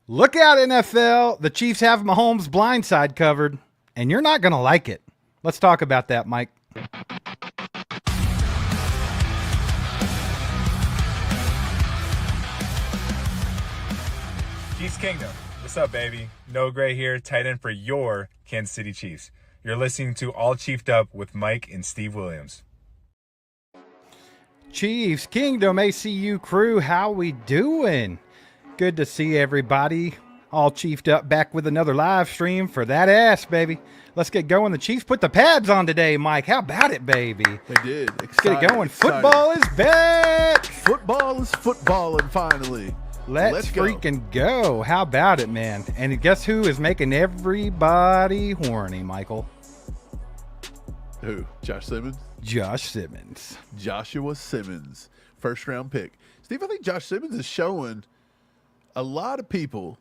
Look out, NFL. The Chiefs have Mahomes blindside covered, and you're not going to like it. Let's talk about that, Mike. Chiefs Kingdom. What's up, baby? Noah Gray here, tight end for your Kansas City Chiefs. You're listening to All Chiefed Up with Mike and Steve Williams. Chiefs Kingdom ACU crew, how we doing? Good to see everybody all chiefed up, back with another live stream for that ass, baby. Let's get going. The Chiefs put the pads on today, Mike. How about it, baby? They did. Let's get it going. Football is back. Football is footballing finally. Let's freaking go. How about it, man? And guess who is making everybody horny, Michael? Who? Josh Simmons? Josh Simmons. Joshua Simmons. First round pick. Steve, I think Josh Simmons is showing a lot of people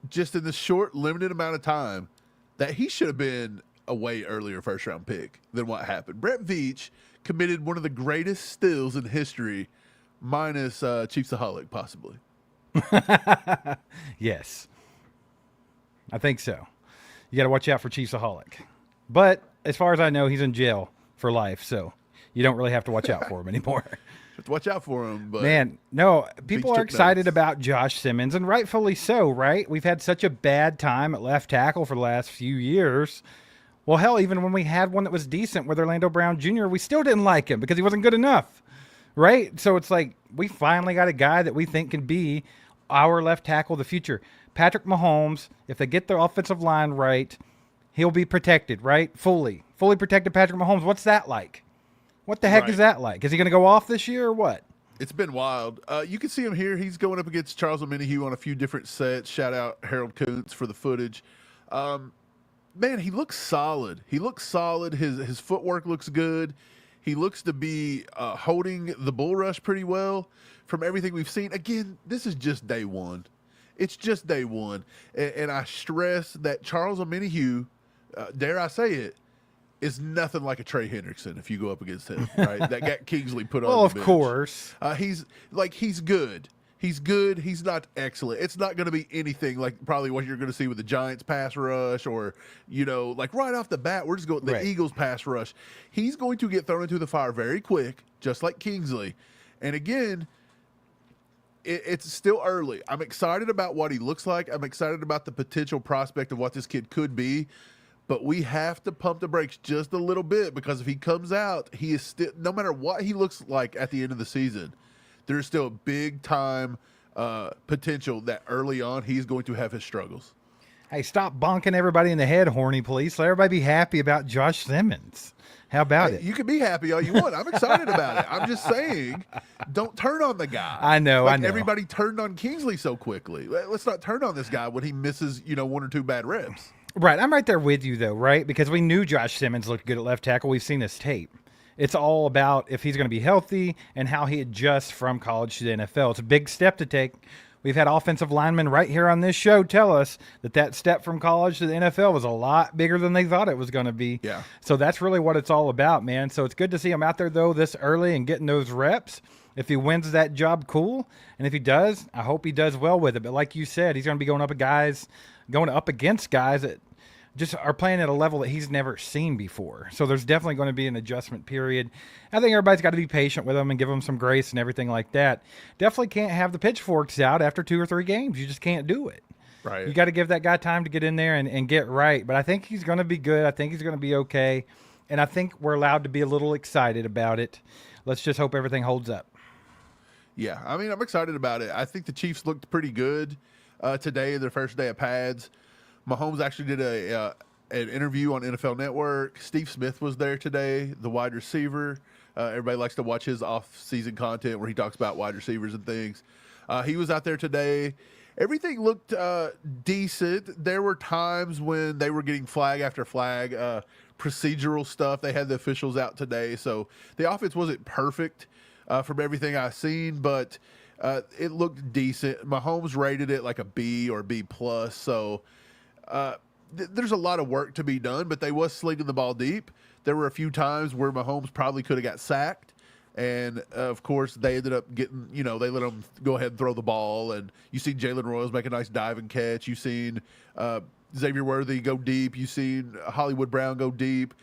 just in this short, limited amount of time that he should have been a way earlier first round pick than what happened. Brett Veach committed one of the greatest steals in history, minus Chiefsaholic, possibly. Yes. I think so. You got to watch out for Chiefsaholic. But as far as I know, he's in jail for life, so you don't really have to watch out for him anymore. Have to watch out for him. But man, no, people are excited about Josh Simmons, and rightfully so, right? We've had such a bad time at left tackle for the last few years. Well, hell, even when we had one that was decent with Orlando Brown Jr., we still didn't like him because he wasn't good enough, right? So it's like we finally got a guy that we think can be our left tackle of the future. Patrick Mahomes, if they get their offensive line right, he'll be protected, right? Fully protected Patrick Mahomes. What's that like? What the heck is that like? Is he going to go off this year or what? It's been wild. You can see him here. He's going up against Charles Omenihu on a few different sets. Shout out Harold Kuntz for the footage. Man, he looks solid. His footwork looks good. He looks to be holding the bull rush pretty well from everything we've seen. Again, this is just day one. It's just day one. And I stress that Charles Omenihu, dare I say it, is nothing like a Trey Hendrickson if you go up against him, right? That got Kingsley put on the bench. Well, of course. He's good. He's good. He's not excellent. It's not going to be anything like probably what you're going to see with the Giants pass rush or, like right off the bat, we're just going the Eagles pass rush. He's going to get thrown into the fire very quick, just like Kingsley. And again, it's still early. I'm excited about what he looks like. I'm excited about the potential prospect of what this kid could be. But we have to pump the brakes just a little bit because if he comes out, he is still, no matter what he looks like at the end of the season, there's still a big time potential that early on he's going to have his struggles. Hey, stop bonking everybody in the head, horny police. Let everybody be happy about Josh Simmons. How about it? You can be happy all you want. I'm excited about it. I'm just saying, don't turn on the guy. I know. Everybody turned on Kingsley so quickly. Let's not turn on this guy when he misses, one or two bad reps. Right. I'm right there with you, though, right? Because we knew Josh Simmons looked good at left tackle. We've seen his tape. It's all about if he's going to be healthy and how he adjusts from college to the NFL. It's a big step to take. We've had offensive linemen right here on this show tell us that step from college to the NFL was a lot bigger than they thought it was going to be. Yeah. So that's really what it's all about, man. So it's good to see him out there, though, this early and getting those reps. If he wins that job, cool. And if he does, I hope he does well with it. But like you said, he's going to be going up against guys that just are playing at a level that he's never seen before. So there's definitely going to be an adjustment period. I think everybody's got to be patient with him and give him some grace and everything like that. Definitely can't have the pitchforks out after 2 or 3 games. You just can't do it. Right. You got to give that guy time to get in there and get right. But I think he's going to be good. I think he's going to be okay. And I think we're allowed to be a little excited about it. Let's just hope everything holds up. Yeah, I mean, I'm excited about it. I think the Chiefs looked pretty good today, their first day of pads. Mahomes actually did an interview on NFL Network. Steve Smith was there today, the wide receiver. Everybody likes to watch his off-season content where he talks about wide receivers and things. He was out there today. Everything looked decent. There were times when they were getting flag after flag, procedural stuff. They had the officials out today. So the offense wasn't perfect from everything I've seen, but it looked decent. Mahomes rated it like a B or B+. So there's a lot of work to be done, but they was slinging the ball deep. There were a few times where Mahomes probably could have got sacked. And of course, they ended up getting, they let them go ahead and throw the ball. And you see Jalen Royals make a nice dive and catch. You've seen Xavier Worthy go deep. You've seen Hollywood Brown go deep.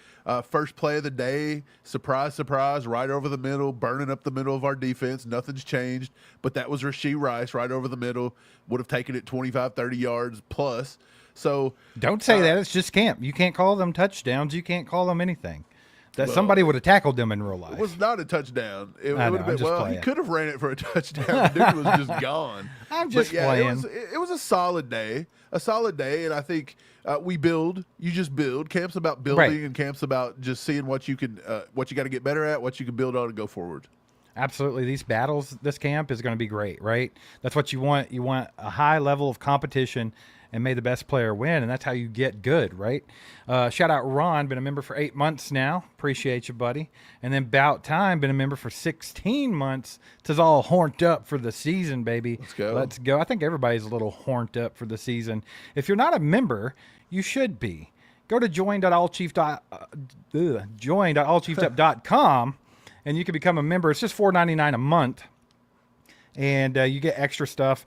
First play of the day, surprise, surprise, right over the middle, burning up the middle of our defense. Nothing's changed. But that was Rashee Rice right over the middle. Would have taken it 25, 30 yards plus. So don't say that. It's just camp. You can't call them touchdowns. You can't call them anything. That somebody would have tackled them in real life. It was not a touchdown. It would have been, playing. He could have ran it for a touchdown. The dude was just gone. I'm just playing. It was a solid day. And I think we build. You just build. Camp's about building, and camp's about just seeing what you can, what you got to get better at, what you can build on and go forward. Absolutely. These battles, this camp is going to be great, right? That's what you want. You want a high level of competition and may the best player win, and that's how you get good, right? Shout out Ron, been a member for 8 months now. Appreciate you, buddy. And then Bout Time, been a member for 16 months. It's all horned up for the season, baby. Let's go. Let's go. I think everybody's a little horned up for the season. If you're not a member, you should be. Go to join.allchieftop.com, and you can become a member. It's just $4.99 a month, and you get extra stuff.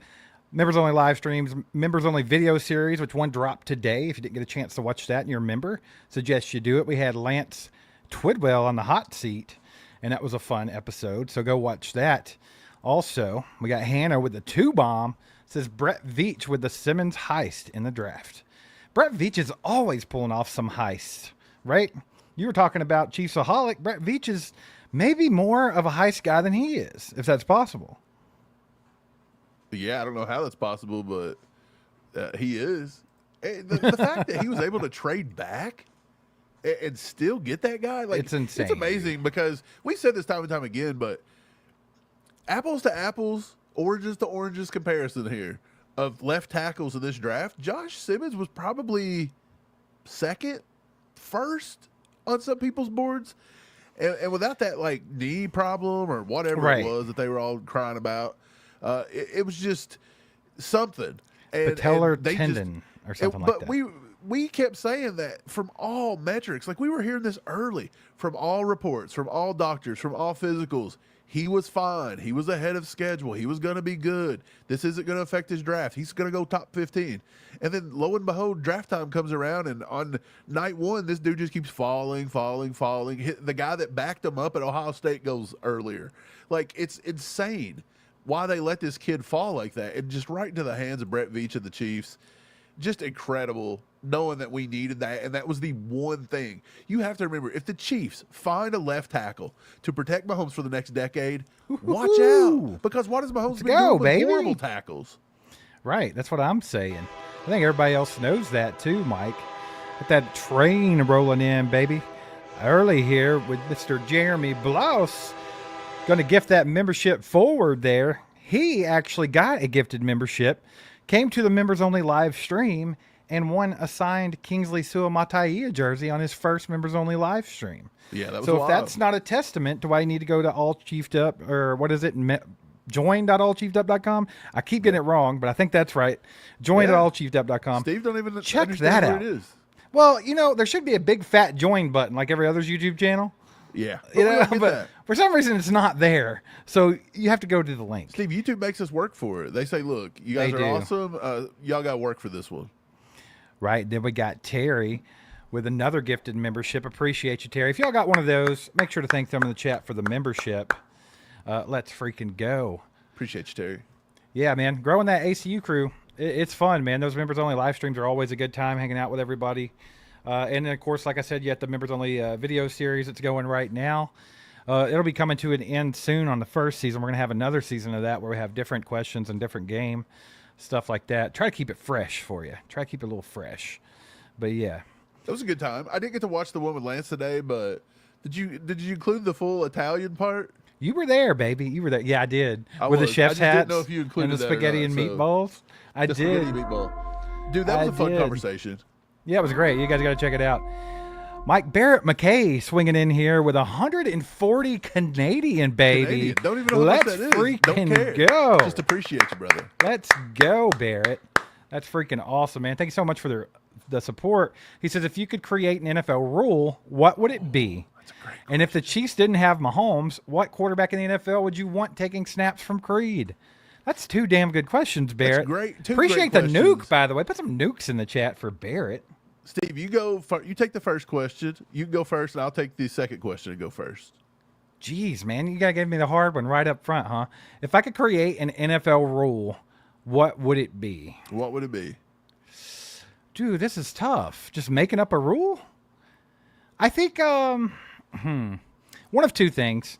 Members only live streams, members only video series, which one dropped today. If you didn't get a chance to watch that and you're a member, suggest you do it. We had Lance Twidwell on the hot seat, and that was a fun episode. So go watch that. Also, we got Hannah with the 2-bomb. Says Brett Veach with the Simmons heist in the draft. Brett Veach is always pulling off some heists, right? You were talking about Chiefsaholic. Brett Veach is maybe more of a heist guy than he is, if that's possible. Yeah, I don't know how that's possible, but he is. The fact that he was able to trade back and still get that guy, like, it's insane. It's amazing because we said this time and time again, but apples to apples, oranges to oranges comparison here of left tackles in this draft, Josh Simmons was probably second, first on some people's boards. And without that, like, knee problem or whatever it was that they were all crying about, it was just something. Patellar tendon or something like that. But we kept saying that from all metrics. Like, we were hearing this early from all reports, from all doctors, from all physicals. He was fine. He was ahead of schedule. He was going to be good. This isn't going to affect his draft. He's going to go top 15. And then, lo and behold, draft time comes around, and on night one, this dude just keeps falling. The guy that backed him up at Ohio State goes earlier. Like, it's insane why they let this kid fall like that, and just right into the hands of Brett Veach and the Chiefs. Just incredible, knowing that we needed that, and that was the one thing. You have to remember, if the Chiefs find a left tackle to protect Mahomes for the next decade, watch out. Because what does Mahomes been doing with horrible tackles? Right, that's what I'm saying. I think everybody else knows that too, Mike. Get that train rolling in, baby. Early here with Mr. Jeremy Blouse. Going to gift that membership forward there. He actually got a gifted membership, came to the members only live stream, and won a signed Kingsley Suamataia jersey on his first members only live stream. Yeah, that was so wild. If that's not a testament to why you need to go to All Chiefed Up, or what is it, join.allchievedup.com. I keep getting it wrong, but I think that's right. Join.allchievedup.com. Steve don't even check understand that what out. it is. Well, there should be a big fat join button like every other YouTube channel. Yeah, but for some reason it's not there. So you have to go to the link. Steve, YouTube makes us work for it. They say, look, you guys are awesome. Y'all got to work for this one. Right. Then we got Terry with another gifted membership. Appreciate you, Terry. If y'all got one of those, make sure to thank them in the chat for the membership. Let's freaking go. Appreciate you, Terry. Yeah, man. Growing that ACU crew, it's fun, man. Those members only live streams are always a good time hanging out with everybody. And then, of course, like I said, you have the members only video series that's going right now. It'll be coming to an end soon on the first season. We're going to have another season of that where we have different questions and different game stuff like that. Try to keep it fresh for you. Try to keep it a little fresh. But yeah, that was a good time. I didn't get to watch the one with Lance today, but did you include the full Italian part? You were there, baby. You were there. Yeah, I did. With the chef's hats didn't know if you included and the that or spaghetti not, and so. meatballs. I The did. spaghetti meatball. Dude, that was a fun conversation. Yeah, it was great. You guys got to check it out. Mike Barrett McKay swinging in here with 140 Canadian, baby. Canadian. Don't even know how Let's much that is. freaking Don't care. go. Just appreciate you, brother. Let's go, Barrett. That's freaking awesome, man. Thank you so much for the support. He says, if you could create an NFL rule, what would it be? And if the Chiefs didn't have Mahomes, what quarterback in the NFL would you want taking snaps from Creed? That's 2 damn good questions, Barrett. That's great. 2 Appreciate great the questions. nuke, by the way. Put some nukes in the chat for Barrett. Steve, you go. You take the first question. You can go first, and I'll take the second question and go first. Jeez, man, you gotta give me the hard one right up front, huh? If I could create an NFL rule, what would it be? What would it be? Dude, this is tough. Just making up a rule? I think one of 2 things.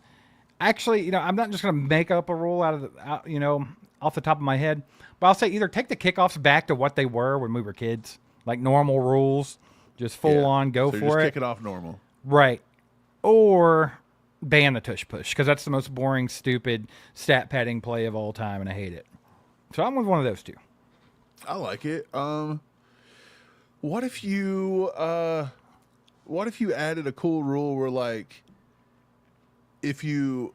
Actually, I'm not just going to make up a rule off the top of my head, but I'll say either take the kickoffs back to what they were when we were kids, like normal rules, just full on go so for just it. Kick it off normal. Right. Or ban the tush push, because that's the most boring, stupid stat padding play of all time, and I hate it. So I'm with one of those 2. I like it. What if you added a cool rule where, like, if you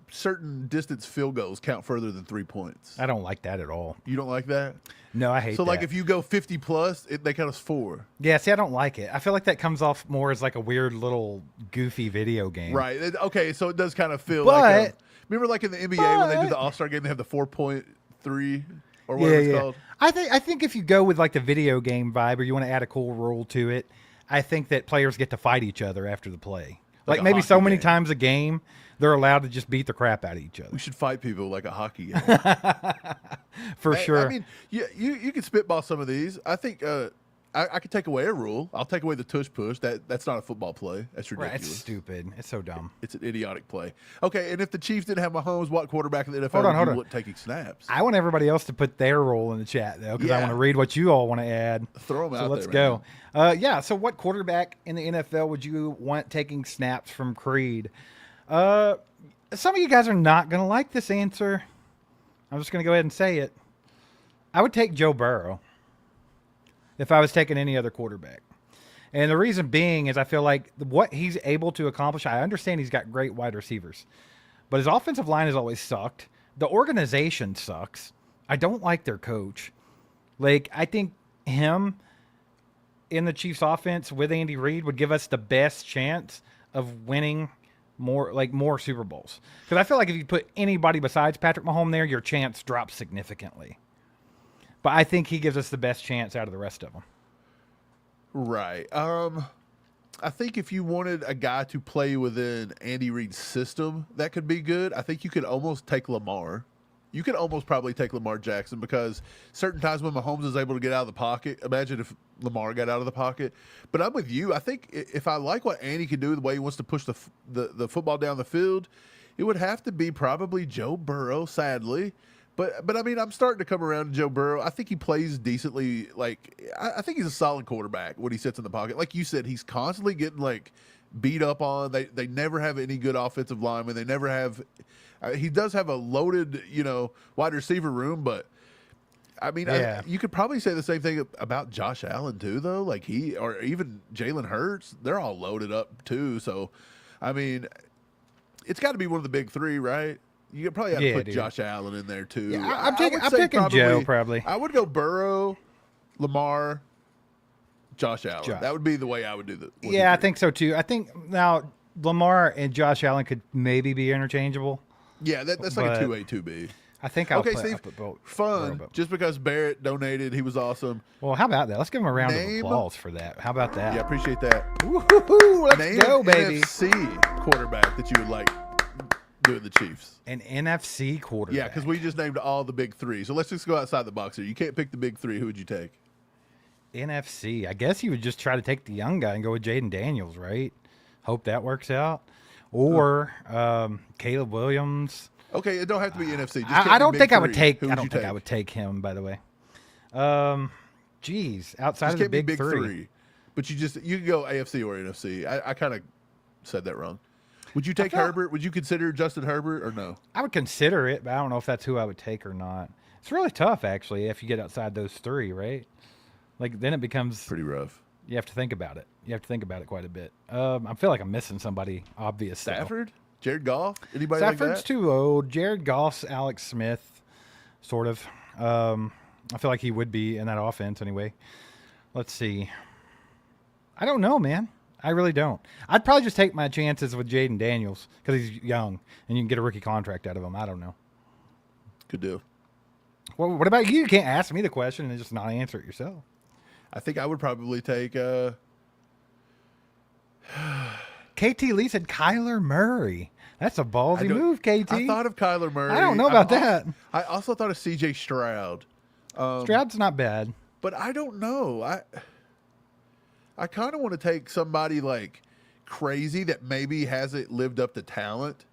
certain distance field goals count further than 3 points? I don't like that at all. You don't like that? No, I hate So, that. like, if you go 50 plus, they count as 4. Yeah, see, I don't like it. I feel like that comes off more as like a weird little goofy video game. Right. Okay, so it does kind of feel But- like remember, like in the NBA when they do the All-Star game, they have the 4.3 or whatever it's called. I think if you go with like the video game vibe, or you want to add a cool rule to it, I think that players get to fight each other after the play. Like a maybe so hockey many game. times a game, they're allowed to just beat the crap out of each other. We should fight people like a hockey game. For sure. I mean, you can spitball some of these. I think I could take away a rule. I'll take away the tush push. That's not a football play. That's right, ridiculous. it's stupid. It's so dumb. It's an idiotic play. Okay, and if the Chiefs didn't have Mahomes, what quarterback in the NFL Hold on, would hold you on. want taking snaps? I want everybody else to put their role in the chat, though, because I Yeah. want to read what you all want to add. Throw 'em so out let's there, go. So what quarterback in the NFL would you want taking snaps from Creed? Some of you guys are not going to like this answer. I'm just going to go ahead and say it. I would take Joe Burrow if I was taking any other quarterback. And the reason being is I feel like what he's able to accomplish, I understand he's got great wide receivers, but his offensive line has always sucked. The organization sucks. I don't like their coach. Like, I think him in the Chiefs offense with Andy Reid would give us the best chance of winning more Super Bowls. Because I feel like if you put anybody besides Patrick Mahomes there, your chance drops significantly. But I think he gives us the best chance out of the rest of them. Right. I think if you wanted a guy to play within Andy Reid's system, that could be good. I think you could almost take Lamar. You could almost probably take Lamar Jackson, because certain times when Mahomes is able to get out of the pocket, imagine if Lamar got out of the pocket. But I'm with you. I think if I like what Andy can do, the way he wants to push the football down the field, it would have to be probably Joe Burrow, sadly. But I mean, I'm starting to come around to Joe Burrow. I think he plays decently. Like, I think he's a solid quarterback when he sits in the pocket. Like you said, he's constantly getting like beat up on. They never have any good offensive linemen. They never have. He does have a loaded, wide receiver room, but I mean, Yeah. you could probably say the same thing about Josh Allen too, though. Like or even Jalen Hurts, they're all loaded up too. So, I mean, it's got to be one of the big 3, right? You probably have to put Josh Allen in there too. Yeah, I'm taking probably, Joe probably. I would go Burrow, Lamar, Josh Allen. Josh. That would be the way I would do the. Yeah, I think so too. I think now Lamar and Josh Allen could maybe be interchangeable. Yeah, that's like a But 2A, 2B. I think I'll Okay, play Steve, up at both. fun. Just because Barrett donated, he was awesome. Well, how about that? Let's give him a round Name- of applause for that. How about that? Yeah, appreciate that. Woo-hoo-hoo, let's Name go, an baby. NFC quarterback that you would like doing the Chiefs. An NFC quarterback. Yeah, because we just named all the big 3. So let's just go outside the box here. You can't pick the big 3. Who would you take? NFC. I guess you would just try to take the young guy and go with Jaden Daniels, right? Hope that works out. Or Caleb Williams. Okay, it don't have to be NFC. Just I don't big think I would 3. take. Who I would don't you think take? I would take him. By the way, geez, outside Just of the can't be big, big three. 3. But you can go AFC or NFC. I kind of said that wrong. Would you take Herbert? Would you consider Justin Herbert or no? I would consider it, but I don't know if that's who I would take or not. It's really tough, actually, if you get outside those 3, right? Like, then it becomes Pretty rough. you have to think about it. You have to think about it quite a bit. I feel like I'm missing somebody obvious. though. Stafford? Jared Goff? Anybody Stafford's like that? too old. Jared Goff's Alex Smith, sort of. I feel like he would be in that offense anyway. Let's see. I don't know, man. I really don't. I'd probably just take my chances with Jaden Daniels because he's young and you can get a rookie contract out of him. I don't know. Good deal. Well, what about you? You can't ask me the question and just not answer it yourself. I think I would probably take. KT Lee said Kyler Murray. That's a ballsy move, KT. I thought of Kyler Murray. I don't know about that. I also thought of CJ Stroud. Stroud's not bad. But I don't know. I kind of want to take somebody like crazy that maybe hasn't lived up to talent.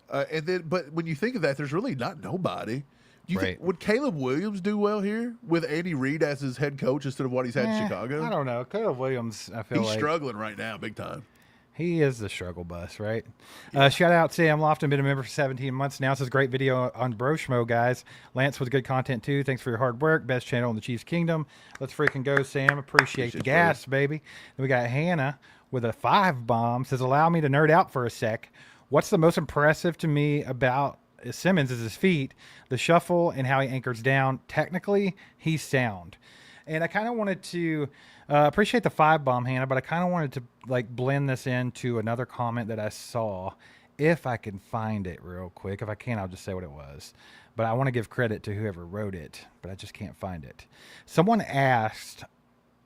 But when you think of that, there's really not nobody. Do you think, would Caleb Williams do well here with Andy Reid as his head coach instead of what he's had in Chicago? I don't know. Caleb Williams, I feel he's like struggling right now, big time. He is the struggle bus, right? Shout out Sam Lofton, been a member for 17 months now. Says great video on Bro Schmo, guys. Lance was good content too. Thanks for your hard work. Best channel in the Chiefs Kingdom. Let's freaking go, Sam. Appreciate the gas, baby. Then we got Hannah with a 5 bomb. Says allow me to nerd out for a sec. What's the most impressive to me about Simmons is his feet, the shuffle, and how he anchors down. Technically, he's sound. And I kind of wanted to appreciate the 5 bomb, Hannah, but I kind of wanted to like blend this into another comment that I saw. If I can find it real quick. If I can, I'll just say what it was. But I want to give credit to whoever wrote it, but I just can't find it. Someone asked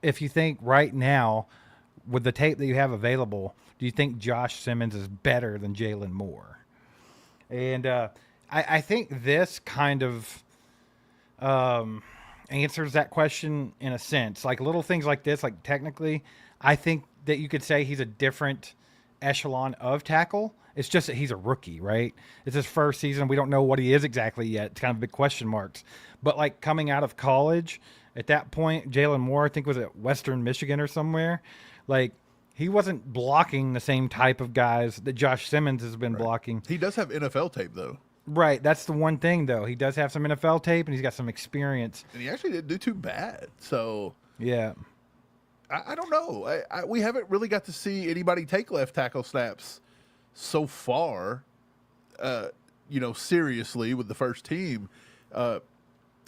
if you think right now, with the tape that you have available, do you think Josh Simmons is better than Jalen Moore? And I think this kind of answers that question in a sense. Like little things like this, like technically, I think that you could say he's a different echelon of tackle. It's just that he's a rookie, right? It's his first season. We don't know what he is exactly yet. It's kind of big question marks. But like coming out of college, at that point, Jalen Moore, I think, was at Western Michigan or somewhere. Like he wasn't blocking the same type of guys that Josh Simmons has been blocking. He does have NFL tape, though. Right. That's the one thing, though. He does have some NFL tape, and he's got some experience. And he actually didn't do too bad. So, yeah. I don't know. We haven't really got to see anybody take left tackle snaps so far, seriously with the first team.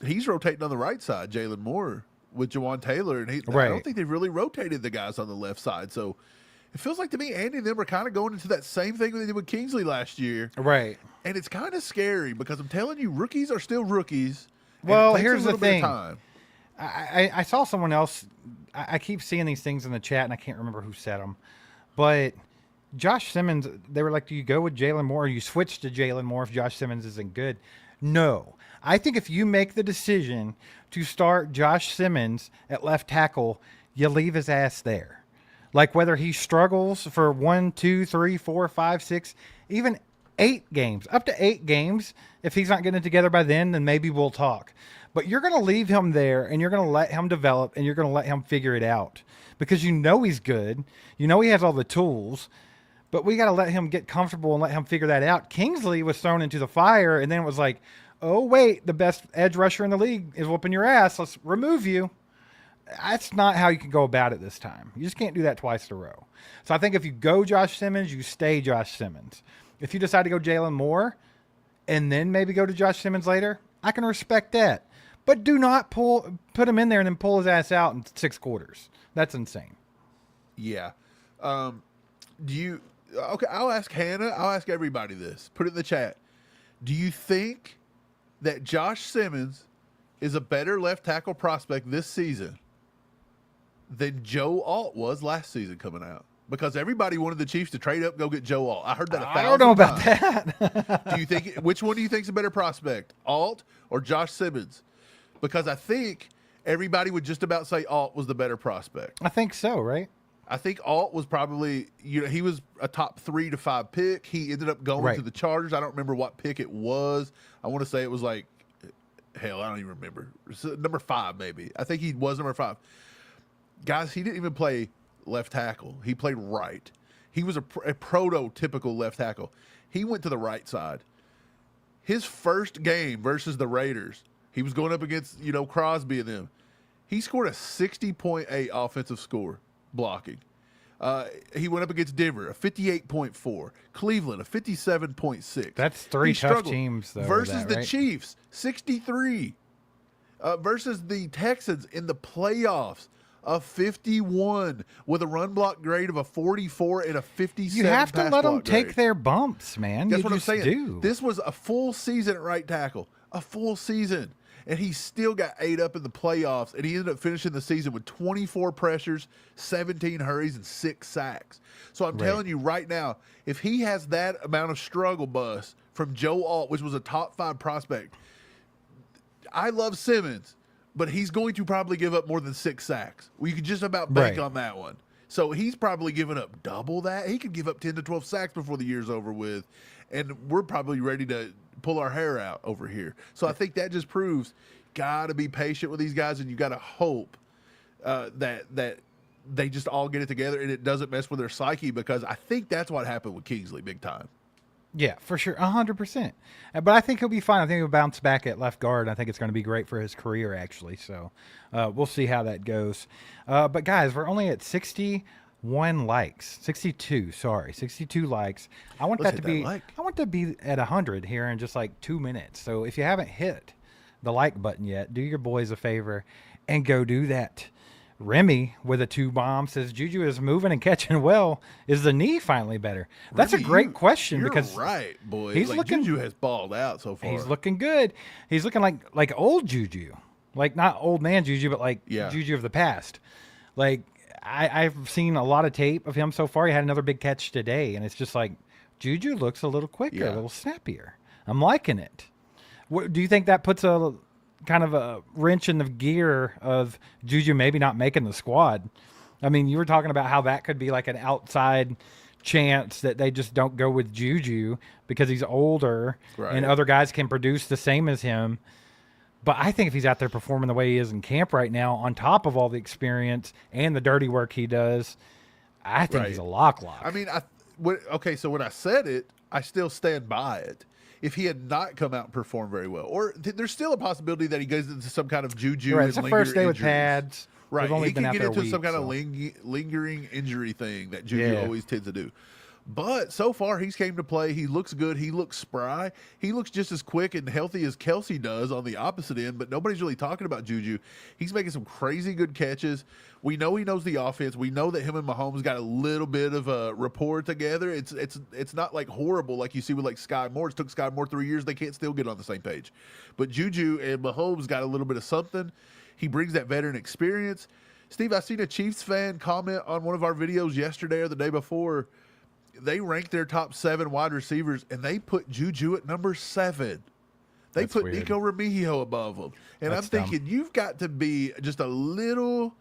He's rotating on the right side, Jalen Moore, with Jawan Taylor. And I don't think they've really rotated the guys on the left side. So, it feels like to me, Andy and them are kind of going into that same thing they did with Kingsley last year. Right. And it's kind of scary because I'm telling you, rookies are still rookies. Well, here's the thing. I saw someone else. I keep seeing these things in the chat, and I can't remember who said them. But Josh Simmons, they were like, do you go with Jalen Moore or you switch to Jalen Moore if Josh Simmons isn't good? No. I think if you make the decision to start Josh Simmons at left tackle, you leave his ass there. Like whether he struggles for 1, 2, 3, 4, 5, 6, even 8 games, up to 8 games. If he's not getting it together by then maybe we'll talk. But you're going to leave him there and you're going to let him develop and you're going to let him figure it out because you know he's good. You know he has all the tools, but we got to let him get comfortable and let him figure that out. Kingsley was thrown into the fire and then it was like, oh, wait, the best edge rusher in the league is whooping your ass. Let's remove you. That's not how you can go about it this time. You just can't do that twice in a row. So I think if you go Josh Simmons, you stay Josh Simmons. If you decide to go Jalen Moore and then maybe go to Josh Simmons later, I can respect that. But do not put him in there and then pull his ass out in 6 quarters. That's insane. Yeah. Okay, I'll ask Hannah. I'll ask everybody this. Put it in the chat. Do you think that Josh Simmons is a better left tackle prospect this season than Joe Alt was last season coming out? Because everybody wanted the Chiefs to trade up and go get Joe Alt. I heard that 1,000 times. I don't know about that. Do you think which one do you think is a better prospect, Alt or Josh Simmons? Because I think everybody would just about say Alt was the better prospect. I think so, right? I think Alt was probably, he was a top 3 to 5 pick. He ended up going to the Chargers. I don't remember what pick it was. I want to say it was like, hell, I don't even remember. Number 5, maybe. I think he was number 5. Guys, he didn't even play left tackle. He played right. He was a prototypical left tackle. He went to the right side. His first game versus the Raiders, he was going up against, Crosby and them. He scored a 60.8 offensive score blocking. He went up against Denver, a 58.4. Cleveland, a 57.6. That's 3 tough teams, though. Versus the Chiefs, 63. Versus the Texans in the playoffs, A 51 with a run block grade of a 44 and a 57. You have to let them block take grade. their bumps, man. That's You what I'm just saying. do. This was a full season at right tackle. A full season. And he still got ate up in the playoffs, and he ended up finishing the season with 24 pressures, 17 hurries, and 6 sacks. So I'm telling you right now, if he has that amount of struggle bus from Joe Alt, which was a top 5 prospect, I love Simmons, but he's going to probably give up more than 6 sacks. We could just about bank on that one. So he's probably giving up double that. He could give up 10 to 12 sacks before the year's over with, and we're probably ready to pull our hair out over here. So I think that just proves got to be patient with these guys, and you got to hope that they just all get it together and it doesn't mess with their psyche, because I think that's what happened with Kingsley big time. Yeah, for sure, 100%. But I think he'll be fine. I think he'll bounce back at left guard. I think it's going to be great for his career, actually. So we'll see how that goes. But guys, we're only at 61 likes, 62 likes. I want that to be I want to be at 100 here in just like 2 minutes. So if you haven't hit the like button yet, do your boys a favor and go do that. Remy with a 2 bomb says Juju is moving and catching well. Is the knee finally better? That's Remy, a great question, you're because right, boy. He's like, looking. Juju has balled out so far. He's looking good. He's looking like old Juju, like not old man Juju, but like Juju of the past. Like I've seen a lot of tape of him so far. He had another big catch today, and it's just like Juju looks a little quicker, a little snappier. I'm liking it. What, do you think that puts a kind of a wrench in the gear of Juju maybe not making the squad? I mean, you were talking about how that could be like an outside chance that they just don't go with Juju because he's older and other guys can produce the same as him. But I think if he's out there performing the way he is in camp right now, on top of all the experience and the dirty work he does, I think he's a lock. I mean, so when I said it, I still stand by it. If he had not come out and performed very well, or there's still a possibility that he goes into some kind of Juju. Right, it's the first day with pads. Right, he can get into some kind of lingering injury thing that Juju always tends to do. But so far, he's came to play. He looks good. He looks spry. He looks just as quick and healthy as Kelce does on the opposite end, but nobody's really talking about Juju. He's making some crazy good catches. We know he knows the offense. We know that him and Mahomes got a little bit of a rapport together. It's not like horrible like you see with like Sky Moore. It took Sky Moore 3 years. They can't still get on the same page. But Juju and Mahomes got a little bit of something. He brings that veteran experience. Steve, I seen a Chiefs fan comment on one of our videos yesterday or the day before. They ranked their top 7 wide receivers, and they put Juju at number 7. They put weird. Nico Remigio above him. And I'm thinking, you've got to be just a little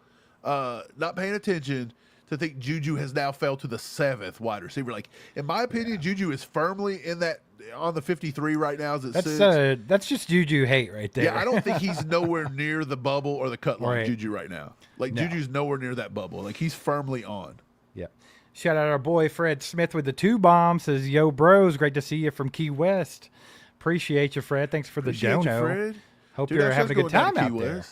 not paying attention to think Juju has now fell to the 7th wide receiver. Like, in my opinion, Juju is firmly in that on the 53 right now as it sits. That's just Juju hate right there. Yeah, I don't think he's nowhere near the bubble or the cut line Juju right now. Like, Juju's nowhere near that bubble. Like, he's firmly on. Yeah. Shout out our boy Fred Smith with the 2 bombs. Says, yo, bros, great to see you from Key West. Appreciate you, Fred. Thanks for the dono. Fred. Hope you're having a good time out there.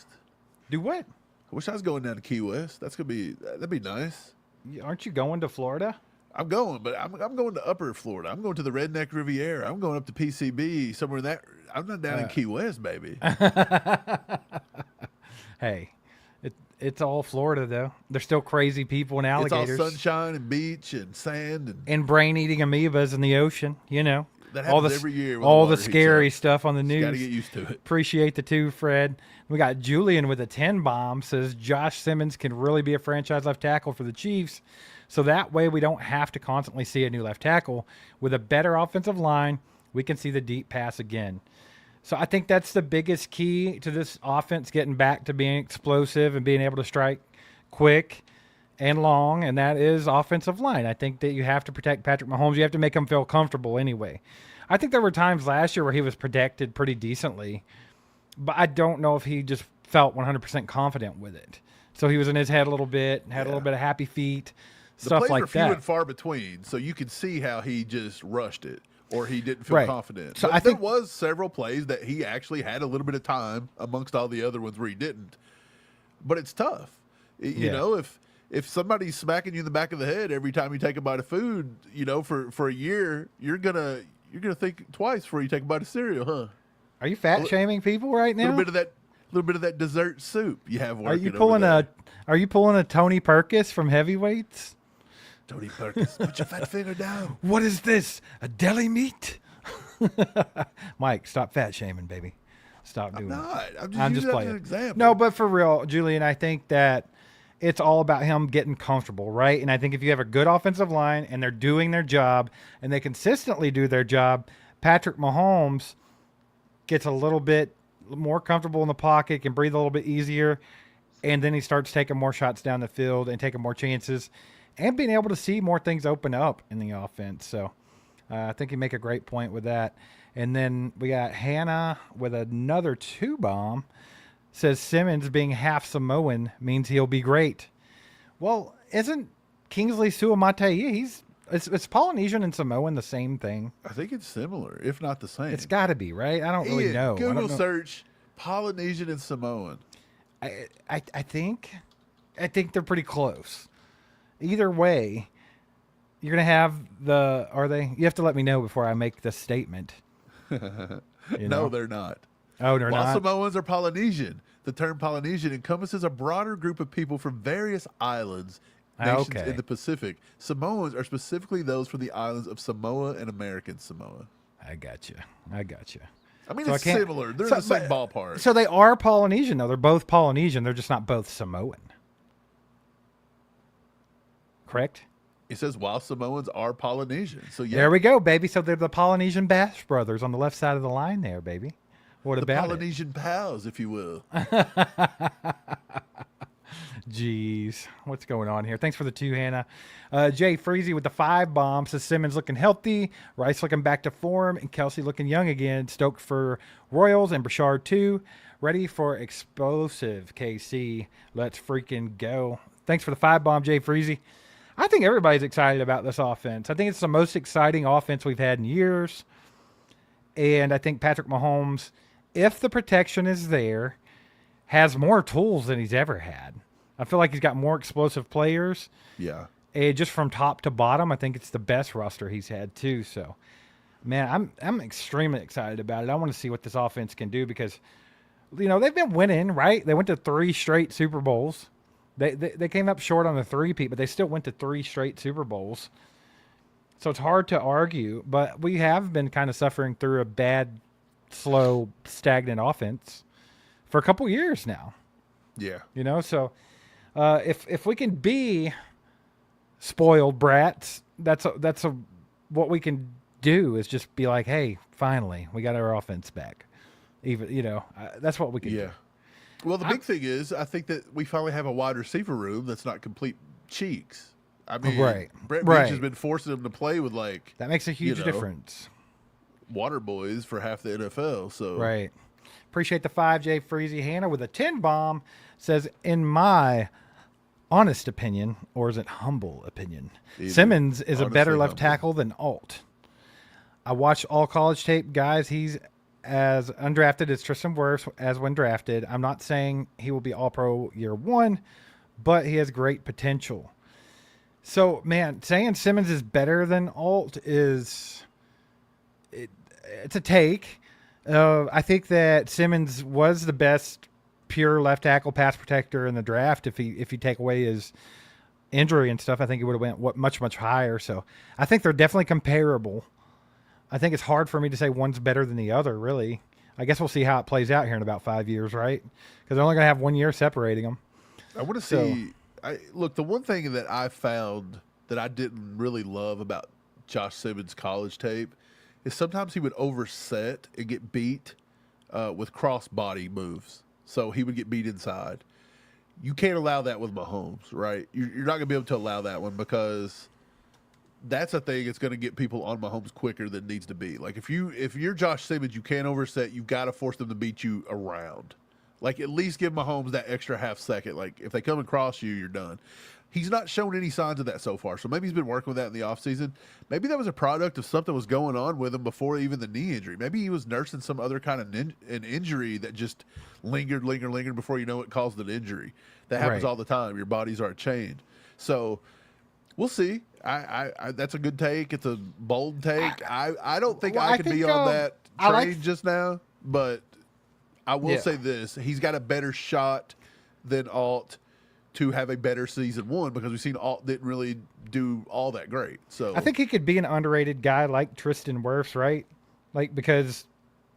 Do what? I wish I was going down to Key West. That'd be nice. Aren't you going to Florida? I'm going, but I'm going to Upper Florida. I'm going to the Redneck Riviera. I'm going up to PCB, somewhere in that. I'm not down in Key West, baby. Hey, it's all Florida, though. There's still crazy people and alligators. It's all sunshine and beach and sand. And brain-eating amoebas in the ocean, you know. That happens every year. All the scary stuff on the news. Got to get used to it. Appreciate the 2, Fred. We got Julian with a 10 bomb. Says Josh Simmons can really be a franchise left tackle for the Chiefs. So that way we don't have to constantly see a new left tackle. With a better offensive line, we can see the deep pass again. So I think that's the biggest key to this offense getting back to being explosive and being able to strike quick and long, and that is offensive line. I think that you have to protect Patrick Mahomes. You have to make him feel comfortable anyway. I think there were times last year where he was protected pretty decently, but I don't know if he just felt 100% confident with it. So he was in his head a little bit, had a little bit of happy feet, stuff like that. The plays were few and far between, so you could see how he just rushed it. Or he didn't feel confident. So I think there was several plays that he actually had a little bit of time amongst all the other ones where he didn't. But it's tough. You know, if somebody's smacking you in the back of the head every time you take a bite of food, you know, for a year, you're gonna think twice before you take a bite of cereal, huh? Are you fat shaming people right now? A little bit of that. little bit of that dessert soup you have working. Are you pulling a Tony Perkis from Heavyweights? Tony Perkins, put your fat finger down. What is this? A deli meat? Mike, stop fat shaming, baby. Stop doing it. I'm just using that playing. as an example. No, but for real, Julian, I think that it's all about him getting comfortable, right? And I think if you have a good offensive line and they're doing their job and they consistently do their job, Patrick Mahomes gets a little bit more comfortable in the pocket, can breathe a little bit easier, and then he starts taking more shots down the field and taking more chances and being able to see more things open up in the offense. So I think you make a great point with that. And then we got Hannah with another 2-bomb. Says Simmons being half Samoan means he'll be great. Well, isn't Kingsley Suamataia, it's Polynesian and Samoan the same thing? I think it's similar, if not the same. It's got to be, right? I don't really know. Google search Polynesian and Samoan. I think they're pretty close. Either way, you're going to have you have to let me know before I make this statement. No, they're not. Oh, they're While not? Samoans are Polynesian, the term Polynesian encompasses a broader group of people from various islands, nations in the Pacific. Samoans are specifically those from the islands of Samoa and American Samoa. I got you. I mean, it's similar. They're in the same ballpark. So they are Polynesian, though. They're both Polynesian. They're just not both Samoan. Correct? It says while Samoans are Polynesian. So yeah. There we go, baby. So they're the Polynesian Bash brothers on the left side of the line there, baby. What about Polynesian pals, if you will. Jeez, what's going on here? Thanks for the 2, Hannah. Jay Freezy with the 5-bomb says Simmons looking healthy, Rice looking back to form, and Kelce looking young again. Stoked for Royals and Brashard too. Ready for explosive KC. Let's freaking go. Thanks for the 5-bomb, Jay Freezy. I think everybody's excited about this offense. I think it's the most exciting offense we've had in years. And I think Patrick Mahomes, if the protection is there, has more tools than he's ever had. I feel like he's got more explosive players. Yeah. And just from top to bottom, I think it's the best roster he's had too. So, man, I'm extremely excited about it. I want to see what this offense can do because, they've been winning, right? They went to 3 straight Super Bowls. They came up short on the 3-peat, but they still went to 3 straight Super Bowls. So it's hard to argue, but we have been kind of suffering through a bad, slow, stagnant offense for a couple years now. Yeah. So if we can be spoiled brats, that's what we can do is just be like, hey, finally, we got our offense back. Even, that's what we can do. Well, the big thing is, I think that we finally have a wide receiver room that's not complete cheeks. I mean, Brett Veach has been forcing them to play with that makes a huge difference. Water boys for half the NFL. So right. Appreciate the 5J Freezy. Hannah with a 10-bomb says, in my honest opinion, or is it humble opinion, Simmons is a better left tackle than Alt. I watched all college tape, guys. He's as undrafted as Tristan Wirfs as when drafted. I'm not saying he will be all-pro year 1, but he has great potential. So, man, saying Simmons is better than Alt it's a take. I think that Simmons was the best pure left tackle pass protector in the draft. If you take away his injury and stuff, I think he would have went much higher. So I think they're definitely comparable. I think it's hard for me to say one's better than the other, really. I guess we'll see how it plays out here in about 5 years, right? Because they're only going to have 1 year separating them. I want to see. Look, the one thing that I found that I didn't really love about Josh Simmons' college tape is sometimes he would overset and get beat with cross-body moves. So he would get beat inside. You can't allow that with Mahomes, right? You're not going to be able to allow that one because that's a thing that's going to get people on Mahomes quicker than needs to be. Like if you're Josh Simmons, you can't overset. You've got to force them to beat you around. Like at least give Mahomes that extra half second. Like if they come across you, you're done. He's not shown any signs of that so far. So maybe he's been working with that in the offseason. Maybe that was a product of something was going on with him before even the knee injury. Maybe he was nursing some other kind of an injury that just lingered before you know it caused an injury. That happens all the time. Your bodies are chained. So we'll see. I that's a good take. It's a bold take. I don't think I could be on that train just now, but I will say this: he's got a better shot than Alt to have a better season one because we've seen Alt didn't really do all that great. So I think he could be an underrated guy like Tristan Wirfs, right? Like because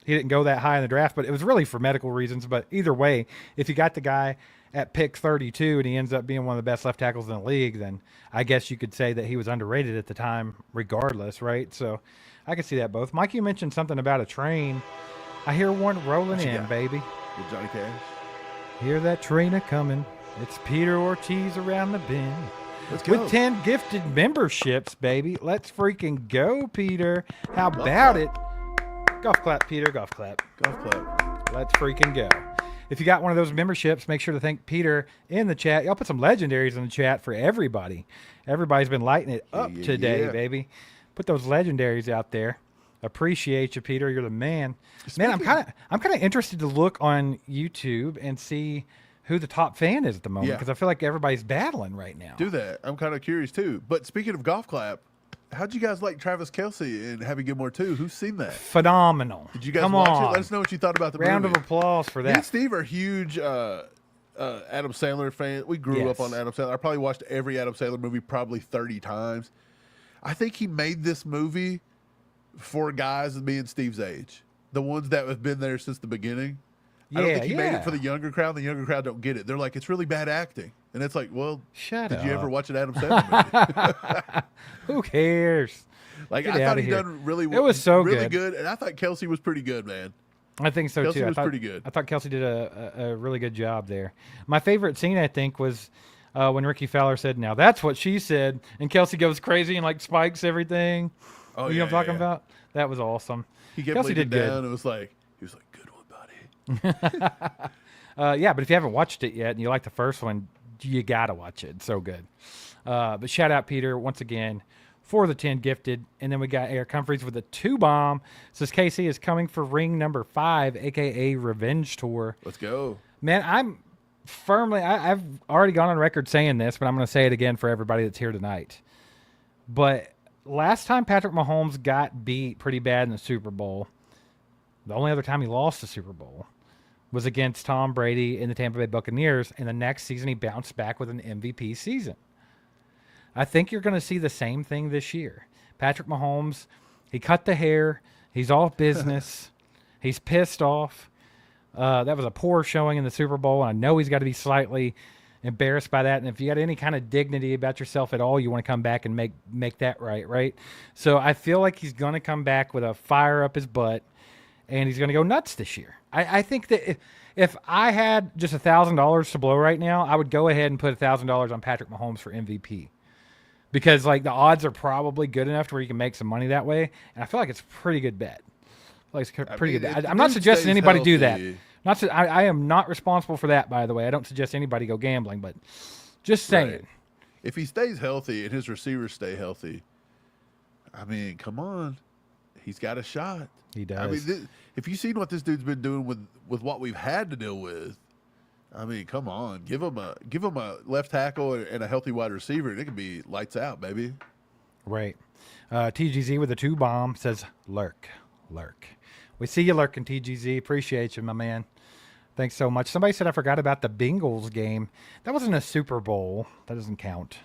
he didn't go that high in the draft, but it was really for medical reasons. But either way, if you got the guy at pick 32 and he ends up being one of the best left tackles in the league, then I guess you could say that he was underrated at the time regardless, right? So I could see that both. Mike, you mentioned something about a train. I hear one rolling in, baby. with Johnny Cash. Hear that train a-coming. It's Peter Ortiz around the bend. Let's go. With 10 gifted memberships, baby. Let's freaking go, Peter. How about it? Golf clap, Peter. Golf clap. Golf clap. Let's freaking go. If you got one of those memberships, make sure to thank Peter in the chat. Y'all put some legendaries in the chat for everybody. Everybody's been lighting it up today, baby. Put those legendaries out there. Appreciate you, Peter. You're the man. Man, I'm kind of interested to look on YouTube and see who the top fan is at the moment because I feel like everybody's battling right now. Do that. I'm kind of curious too. But speaking of golf clap, how'd you guys like Travis Kelce and Happy Gilmore too? Who's seen that? Phenomenal. Did you guys Come watch on. it? Let us know what you thought about the Round movie. of applause for Me and that. Steve are huge Adam Sandler fans. We grew up on Adam Sandler. I probably watched every Adam Sandler movie probably 30 times. I think he made this movie for guys of me and Steve's age, the ones that have been there since the beginning. I don't think he made it for the younger crowd. The younger crowd don't get it. They're like, it's really bad acting. And it's like, well, did you ever watch an Adam Sandler movie? Who cares? Like, Get I thought outta he here. done really It was so really good. And I thought Kelce was pretty good, man. I think so, Kelce too. was pretty good. I thought Kelce did a really good job there. My favorite scene, I think, was when Ricky Fowler said, now that's what she said. And Kelce goes crazy and, like, spikes everything. Oh, you know what I'm talking about? That was awesome. He kept Kelce did down. good. It was like, he was like, good one, buddy. Yeah, but if you haven't watched it yet and you like the first one, you got to watch it. It's so good. But shout out, Peter, once again, for the 10 gifted. And then we got Eric Humphreys with a 2-bomb. Says KC is coming for ring number 5, a.k.a. Revenge Tour. Let's go. Man, I'm firmly, I've already gone on record saying this, but I'm going to say it again for everybody that's here tonight. But last time Patrick Mahomes got beat pretty bad in the Super Bowl, the only other time he lost the Super Bowl was against Tom Brady in the Tampa Bay Buccaneers, and the next season he bounced back with an MVP season. I think you're going to see the same thing this year. Patrick Mahomes, he cut the hair. He's off business. He's pissed off. That was a poor showing in the Super Bowl. I know he's got to be slightly embarrassed by that. And if you got any kind of dignity about yourself at all, you want to come back and make that right? So I feel like he's going to come back with a fire up his butt, and he's going to go nuts this year. I think that if I had just $1,000 to blow right now, I would go ahead and put $1,000 on Patrick Mahomes for MVP. Because, like, the odds are probably good enough to where you can make some money that way. And I feel like it's a pretty good bet. Like, it's a pretty good bet. I'm not suggesting anybody do that. I am not responsible for that, by the way. I don't suggest anybody go gambling, but just saying. Right. If he stays healthy and his receivers stay healthy, I mean, come on. He's got a shot. He does. I mean, if you've seen what this dude's been doing with what we've had to deal with, I mean, come on. Give him a left tackle and a healthy wide receiver, and it could be lights out, baby. Right. TGZ with a 2-bomb says, lurk. We see you lurking, TGZ. Appreciate you, my man. Thanks so much. Somebody said I forgot about the Bengals game. That wasn't a Super Bowl. That doesn't count.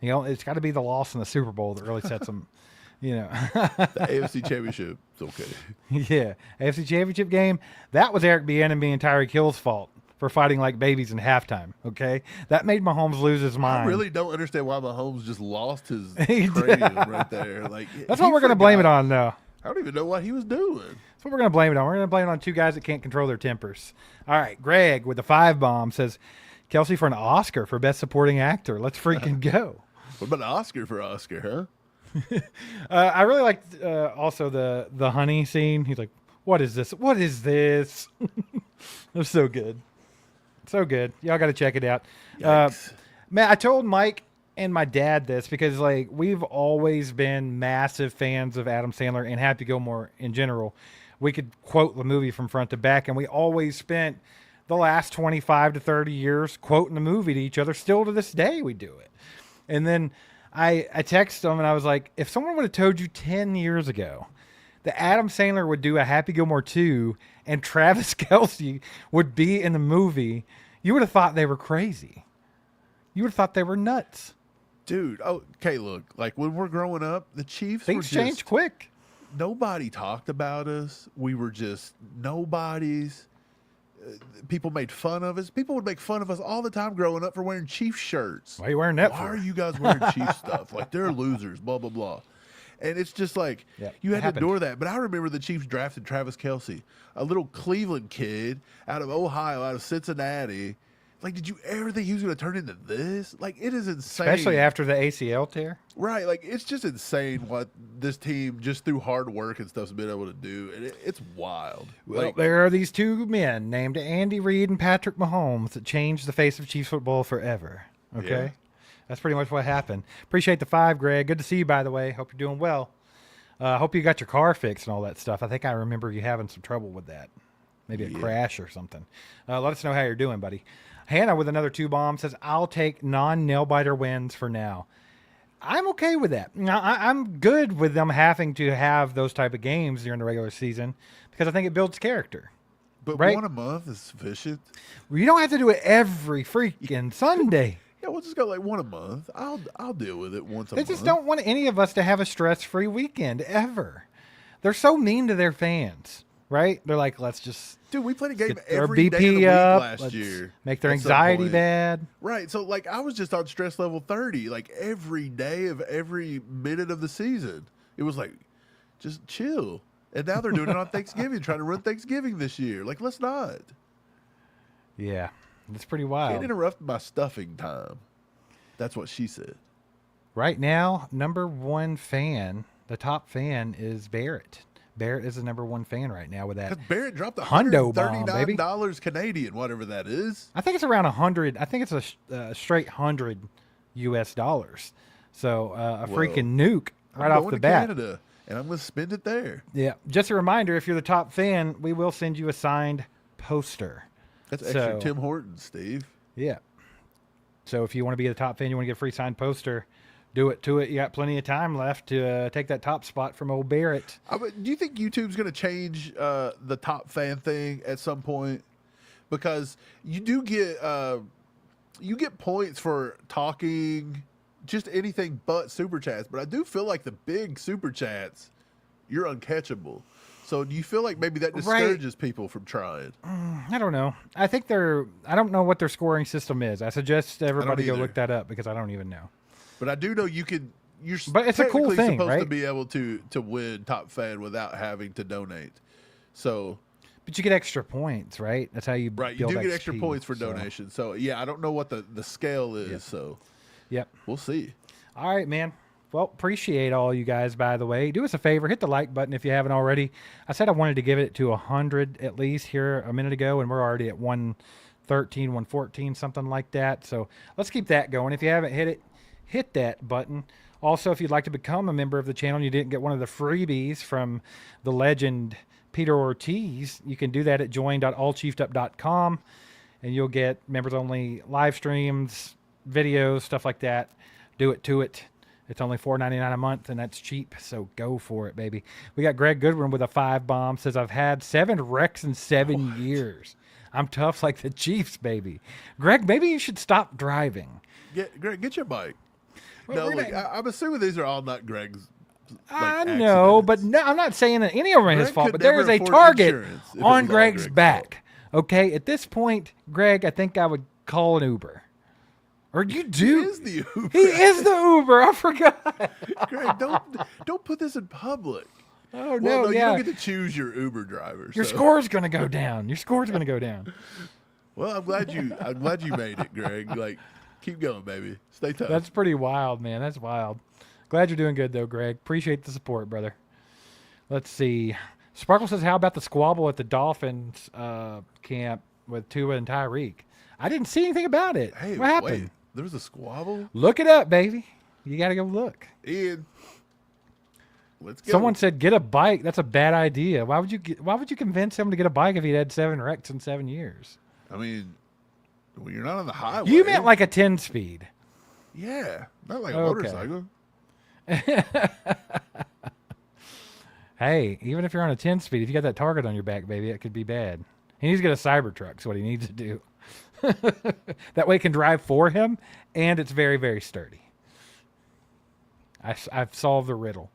You know, it's got to be the loss in the Super Bowl that really sets them, you know. The AFC Championship, it's okay. Yeah. AFC Championship game, that was Eric Bieniemy and Tyreek Hill's fault for fighting like babies in halftime, okay? That made Mahomes lose his mind. I really don't understand why Mahomes just lost his cranium right there. Like, that's what we're going to blame it on, though. I don't even know what he was doing. That's what we're going to blame it on. We're going to blame it on 2 guys that can't control their tempers. All right, Greg with the 5-bomb says, Kelce for an Oscar for Best Supporting Actor. Let's freaking go. What about an Oscar for Oscar, huh? I really liked also the honey scene. He's like, what is this? What is this? It was so good. So good. Y'all got to check it out. Man, I told Mike and my dad this because, like, we've always been massive fans of Adam Sandler and Happy Gilmore in general. We could quote the movie from front to back, and we always spent the last 25 to 30 years quoting the movie to each other. Still to this day, we do it. And then I texted him, and I was like, if someone would have told you 10 years ago that Adam Sandler would do a Happy Gilmore 2 and Travis Kelce would be in the movie, you would have thought they were crazy. You would have thought they were nuts. Dude, okay, look, like when we're growing up, the Chiefs Things change quick. Nobody talked about us. We were just nobodies. People made fun of us. People would make fun of us all the time growing up for wearing Chiefs shirts. Why are you wearing that Why for? are you guys wearing Chiefs stuff? Like, they're losers, blah, blah, blah. And it's just like, you had to endure that. But I remember the Chiefs drafted Travis Kelce, a little Cleveland kid out of Ohio, out of Cincinnati. Like, did you ever think he was going to turn into this? Like, it is insane. Especially after the ACL tear. Right. Like, it's just insane what this team, just through hard work and stuff, has been able to do. And it's wild. Well, there are these two men named Andy Reid and Patrick Mahomes that changed the face of Chiefs football forever. Okay? Yeah. That's pretty much what happened. Appreciate the 5, Greg. Good to see you, by the way. Hope you're doing well. Hope you got your car fixed and all that stuff. I think I remember you having some trouble with that. Maybe a crash or something. Let us know how you're doing, buddy. Hannah with another 2 bomb says, I'll take non-nail-biter wins for now. I'm okay with that. I'm good with them having to have those type of games during the regular season because I think it builds character. But right? 1 a month is sufficient. You don't have to do it every freaking Sunday. Yeah, we'll just go like 1 a month. I'll deal with it once a month. They just don't want any of us to have a stress-free weekend ever. They're so mean to their fans, right? They're like, let's just... Dude, we played a game get their every day of the BP week up, last year. Make their at some anxiety point. bad. Right. So, like, I was just on stress level 30, like, every day of every minute of the season. It was like, just chill. And now they're doing it on Thanksgiving, trying to run Thanksgiving this year. Like, let's not. Yeah, it's pretty wild. Can't interrupt my stuffing time. That's what she said. Right now, number 1 fan, the top fan is Barrett. Barrett is the number 1 fan right now with that. Because Barrett dropped Hundo bomb, baby. $139 Canadian, whatever that is. I think it's around 100. I think it's a straight 100 US dollars. So a freaking nuke right I'm off going the to bat. Canada, and I'm going to spend it there. Yeah. Just a reminder, if you're the top fan, we will send you a signed poster. That's extra Tim Hortons, Steve. Yeah. So if you want to be the top fan, you want to get a free signed poster, do it to it. You got plenty of time left to take that top spot from old Barrett. Do you think YouTube's going to change the top fan thing at some point? Because you do get points for talking just anything but super chats. But I do feel like the big super chats, you're uncatchable. So do you feel like maybe that discourages people from trying? I don't know. I think I don't know what their scoring system is. I suggest everybody go look that up because I don't even know. But I do know you're but it's a cool thing, supposed right? to be able to win top fan without having to donate. So, but you get extra points, right? That's how you right. You do get extra points for donations. So yeah, I don't know what the scale is. Yep. So yep, we'll see. All right, man. Well, appreciate all you guys, by the way. Do us a favor, hit the like button if you haven't already. I said I wanted to give it to 100 at least here a minute ago, and we're already at 113, 114, something like that. So let's keep that going. If you haven't hit it, hit that button. Also, if you'd like to become a member of the channel and you didn't get one of the freebies from the legend Peter Ortiz, you can do that at join.allchiefedup.com, and you'll get members-only live streams, videos, stuff like that. Do it to it. It's only $4.99 a month, and that's cheap, so go for it, baby. We got Greg Goodwin with a 5 bomb. Says, I've had 7 wrecks in 7 years. I'm tough like the Chiefs, baby. Greg, maybe you should stop driving. Greg, get your bike. Well, no, look, I'm assuming these are all not Greg's. I know, but no, I'm not saying that any of them are his fault, but there is a target on Greg's back. Okay, at this point, Greg, I think I would call an Uber. Or you do. He is the Uber. He is the Uber. I forgot. Greg, don't put this in public. Oh, no, well, yeah. You don't get to choose your Uber driver. Your score's going to go down. Your score's going to go down. Well, I'm glad you made it, Greg. Like, keep going, baby. Stay tough. That's pretty wild, man. That's wild. Glad you're doing good, though, Greg. Appreciate the support, brother. Let's see. Sparkle says, how about the squabble at the Dolphins camp with Tua and Tyreek? I didn't see anything about it. Hey, what happened? Wait, there was a squabble? Look it up, baby. You got to go look. Ian, let's go. Someone said, get a bike. That's a bad idea. Why would you convince him to get a bike if he'd had 7 wrecks in 7 years? I mean, well, you're not on the highway. You meant like a 10-speed. Yeah, not like a Okay. motorcycle. Hey, even if you're on a 10 speed, if you got that target on your back, baby, it could be bad. He needs to get a Cybertruck. Is what he needs to do. That way it can drive for him, and it's very, very sturdy. I've solved the riddle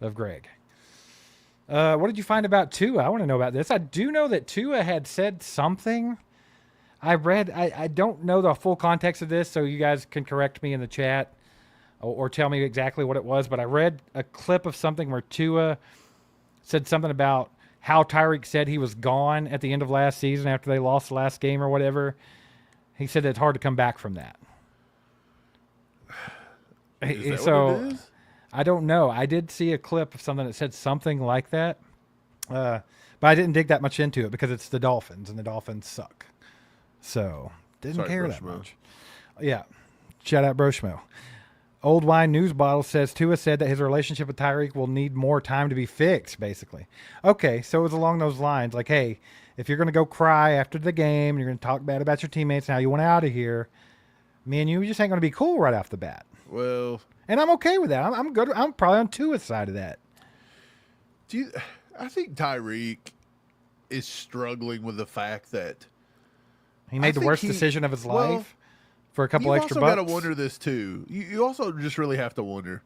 of Greg. What did you find about Tua? I want to know about this. I do know that Tua had said something. I don't know the full context of this, so you guys can correct me in the chat or tell me exactly what it was. But I read a clip of something where Tua said something about how Tyreek said he was gone at the end of last season after they lost the last game or whatever. He said it's hard to come back from that. Is that what it is? I don't know. I did see a clip of something that said something like that, but I didn't dig that much into it because it's the Dolphins, and the Dolphins suck. So didn't care that much. Yeah. Shout out Broshmo. Old Wine News Bottle says Tua said that his relationship with Tyreek will need more time to be fixed, basically. Okay, so it was along those lines. Like, hey, if you're going to go cry after the game, and you're going to talk bad about your teammates and how you want out of here, me and you just ain't going to be cool right off the bat. Well, and I'm okay with that. I'm good. I'm probably on Tua's side of that. I think Tyreek is struggling with the fact that he made the worst decision of his life for a couple extra bucks. You also got to wonder this too. You also just really have to wonder,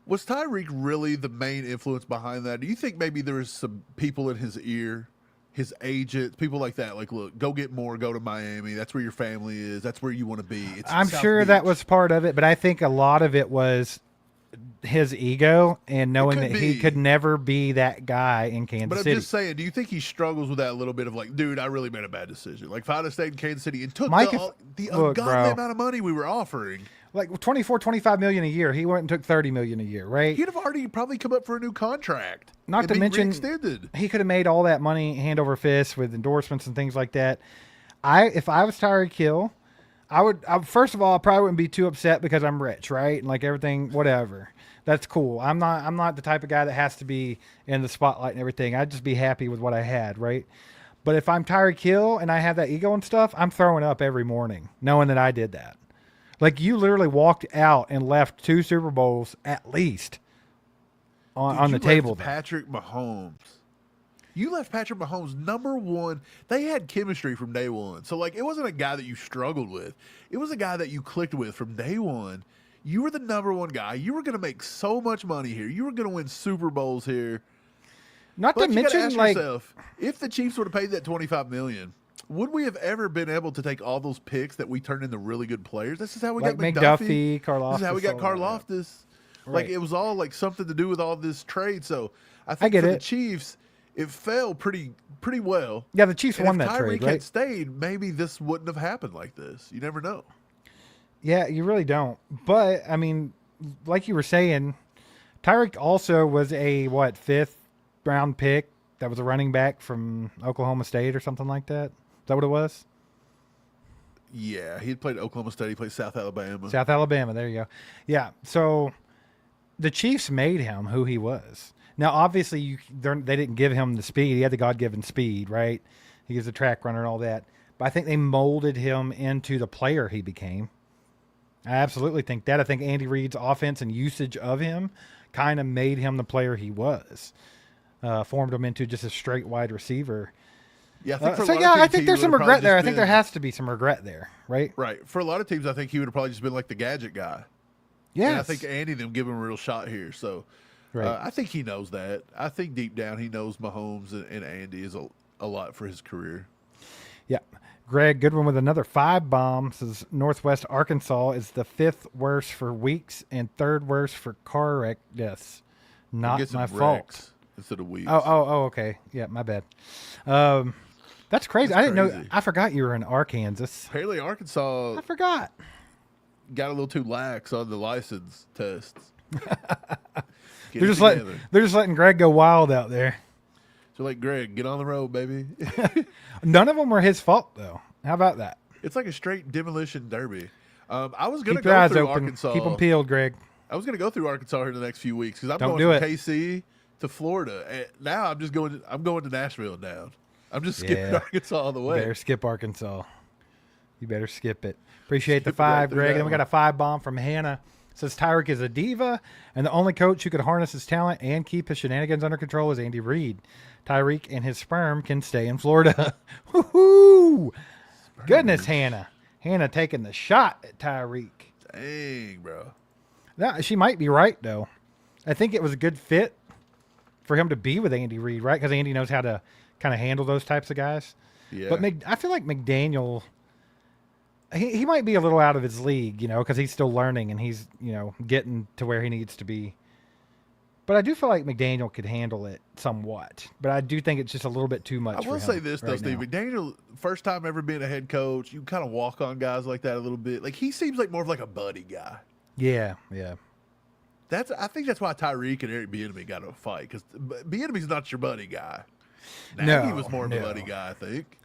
was Tyreek really the main influence behind that? Do you think maybe there was some people in his ear, his agents, people like that, like, look, go get more, go to Miami. That's where your family is. That's where you want to be. I'm sure that was part of it, but I think a lot of it was his ego and knowing that he could never be that guy in Kansas City. But I'm just saying, do you think he struggles with that a little bit of like, dude, I really made a bad decision? Like, if I'd have stayed in Kansas City and took the ungodly amount of money we were offering. Like $25 million a year. He went and took $30 million a year, right? He'd have already probably come up for a new contract. Not to mention, he could have made all that money hand over fist with endorsements and things like that. If I was Tyreek Hill, first of all, I probably wouldn't be too upset because I'm rich, right? And like everything, whatever. That's cool. I'm not the type of guy that has to be in the spotlight and everything. I'd just be happy with what I had, right? But if I'm Tyreek Hill and I have that ego and stuff, I'm throwing up every morning knowing that I did that. Like, you literally walked out and left 2 Super Bowls at least on the table. Patrick Mahomes. You left Patrick Mahomes number one. They had chemistry from day one. So, like, it wasn't a guy that you struggled with. It was a guy that you clicked with from day one. You were the number one guy. You were going to make so much money here. You were going to win Super Bowls here. Not to mention, like, yourself, if the Chiefs would have paid that $25 million, would we have ever been able to take all those picks that we turned into really good players? This is how we got McDuffie, Karlaftis. This is how we got Karlaftis. Like, it was all like something to do with all this trade. So I think for the Chiefs, it fell pretty well. Yeah, the Chiefs won that trade, right? If Tyreek had stayed, maybe this wouldn't have happened like this. You never know. Yeah, you really don't. But, I mean, like you were saying, Tyreek also was a, 5th round pick that was a running back from Oklahoma State or something like that. Is that what it was? Yeah, he played Oklahoma State. He played South Alabama. South Alabama, there you go. Yeah, so the Chiefs made him who he was. Now, obviously, they didn't give him the speed. He had the God-given speed, right? He was a track runner and all that. But I think they molded him into the player he became. I absolutely think that. I think Andy Reid's offense and usage of him kind of made him the player he was. Formed him into just a straight wide receiver. Yeah, I think there's some regret there. I think there has to be some regret there, right? Right. For a lot of teams, I think he would have probably just been like the gadget guy. Yeah. I think Andy them give him a real shot here. So I think he knows that. I think deep down he knows Mahomes and Andy is a lot for his career. Yeah. Greg Goodwin with another 5 bomb says Northwest Arkansas is the 5th worst for weeks and 3rd worst for car wreck deaths. Not my fault. Instead of weeks. Oh, okay. Yeah, my bad. That's crazy. I didn't know. I forgot you were in Arkansas. Apparently, Arkansas. I forgot. Got a little too lax on the license tests. They're just letting Greg go wild out there. So, like, Greg, get on the road, baby. None of them were his fault, though. How about that? It's like a straight demolition derby. I was going to go through open. Arkansas. Keep them peeled, Greg. I was going to go through Arkansas here in the next few weeks because I'm Don't going do from KC to Florida. And now I'm going to Nashville now. I'm just skipping Arkansas all the way. You better skip Arkansas. You better skip it. Appreciate the 5, Greg. And then we got a 5 bomb from Hannah. Says Tyreek is a diva, and the only coach who could harness his talent and keep his shenanigans under control is Andy Reid. Tyreek and his sperm can stay in Florida. Woohoo! Goodness, Hannah. Hannah taking the shot at Tyreek. Dang, bro. Now, she might be right, though. I think it was a good fit for him to be with Andy Reid, right? Because Andy knows how to kind of handle those types of guys. Yeah. But I feel like McDaniel, he might be a little out of his league, because he's still learning and he's, getting to where he needs to be. But I do feel like McDaniel could handle it somewhat. But I do think it's just a little bit too much. I will say this, though, Steve. McDaniel, first time ever being a head coach, you kind of walk on guys like that a little bit. Like, he seems like more of like a buddy guy. Yeah. I think that's why Tyreek and Eric Bieniemy got in a fight, because Bieniemy's not your buddy guy. Nagy No, was more of a buddy guy, I think.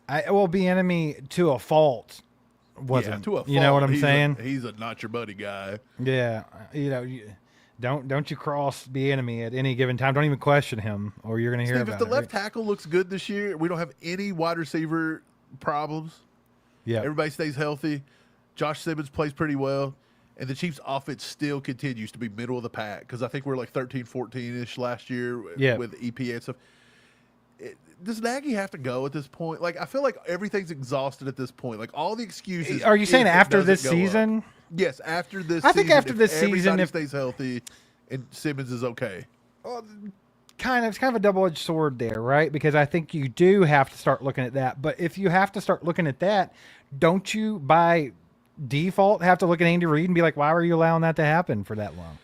Bieniemy to a fault wasn't. Yeah, to a fault. You know what I'm saying? He's a not your buddy guy. Yeah. Don't you cross Bieniemy at any given time. Don't even question him, or you're going to hear Steve, about if it. the left tackle looks good this year, we don't have any wide receiver problems. Yeah. Everybody stays healthy. Josh Simmons plays pretty well. And the Chiefs' offense still continues to be middle of the pack, because I think we were like 13, 14-ish last year with EPA and stuff. Does Nagy have to go at this point? Like, I feel like everything's exhausted at this point. Like, all the excuses. Are you saying if it after doesn't this go season? up. Yes, after this I season. think after if this season, everybody if stays healthy and Simmons is okay. It's kind of a double-edged sword there, right? Because I think you do have to start looking at that. But if you have to start looking at that, don't you by default have to look at Andy Reid and be like, why were you allowing that to happen for that long?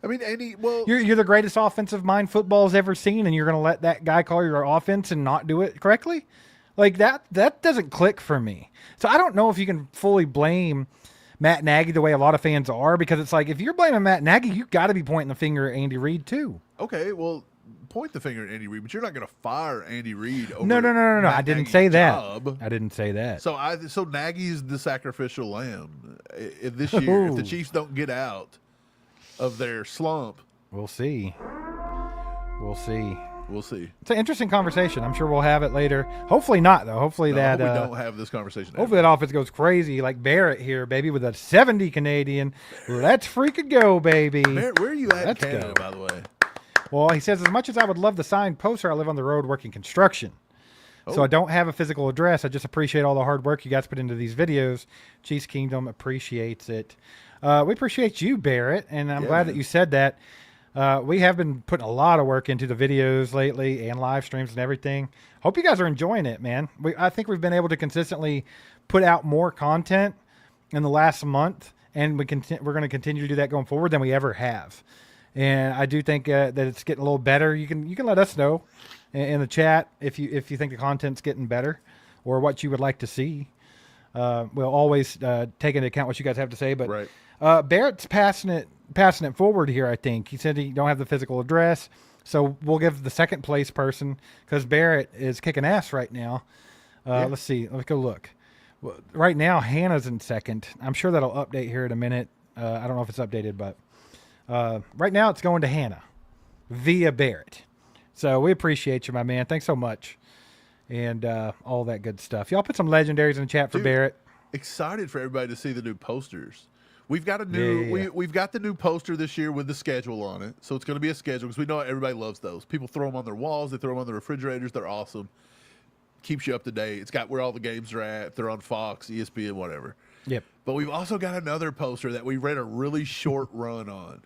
I mean, well, You're the greatest offensive mind football's ever seen, and you're going to let that guy call your offense and not do it correctly? Like, that doesn't click for me. So I don't know if you can fully blame Matt Nagy the way a lot of fans are, because it's like, if you're blaming Matt Nagy, you got to be pointing the finger at Andy Reid too. okay, well, point the finger at Andy Reid, but you're not going to fire Andy Reid over No. Matt I didn't Nagy's say that. job. I didn't say that. So Nagy's the sacrificial lamb this year. If the Ooh. Chiefs don't get out of their slump, We'll see. we'll see. It's an interesting conversation. I'm sure we'll have it later. Hopefully not, though. Hopefully I that hope we don't have this conversation. hopefully that offense goes crazy like Barrett here, baby, with a 70 Canadian. Let's freaking go, baby. Barrett, where are you at Let's in Canada, go. by the way? Well, he says, as much as I would love the signed poster, I live on the road working construction. So I don't have a physical address. I just appreciate all the hard work you guys put into these videos. Chiefs Kingdom appreciates it. We appreciate you, Barrett, and I'm glad that you said that. We have been putting a lot of work into the videos lately and live streams and everything. Hope you guys are enjoying it, man. I think we've been able to consistently put out more content in the last month, and we're going to continue to do that going forward than we ever have. And I do think that it's getting a little better. You can let us know in the chat if you think the content's getting better or what you would like to see. We'll always take into account what you guys have to say. But Right. Barrett's passing it forward here, I think. He said he don't have the physical address. So we'll give the second place person, because Barrett is kicking ass right now. Let's see. Let's go look. Well, right now, Hannah's in second. I'm sure that'll update here in a minute. I don't know if it's updated, but right now it's going to Hannah via Barrett. So we appreciate you, my man. Thanks so much. And all that good stuff. Y'all put some legendaries in the chat for Barrett. Excited for everybody to see the new posters. We've got a new we've got the new poster this year with the schedule on it. So it's going to be a schedule, because we know everybody loves those. People throw them on their walls, they throw them on their refrigerators. They're awesome. Keeps you up to date. It's got where all the games are at. If they're on Fox, ESPN, whatever. Yep. But we've also got another poster that we ran a really short run on.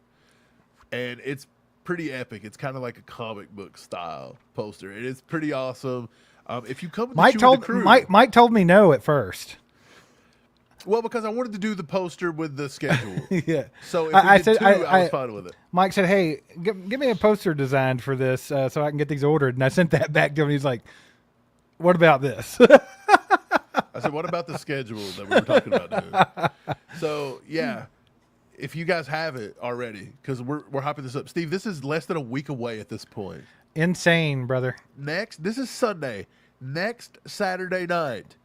And it's pretty epic. It's kind of like a comic book style poster. It is pretty awesome. If you come with the crew, Mike told me no at first. Well, because I wanted to do the poster with the schedule. Yeah. So if I we did said- two, I was fine with it. Mike said, "Hey, give me a poster designed for this so I can get these ordered." And I sent that back to him. And he's like, "What about this?" I said, what about the schedule that we were talking about doing? So, yeah, if you guys have it already, because we're hopping this up. Steve, this is less than a week away at this point. Insane, brother. This is Sunday. Next Saturday night,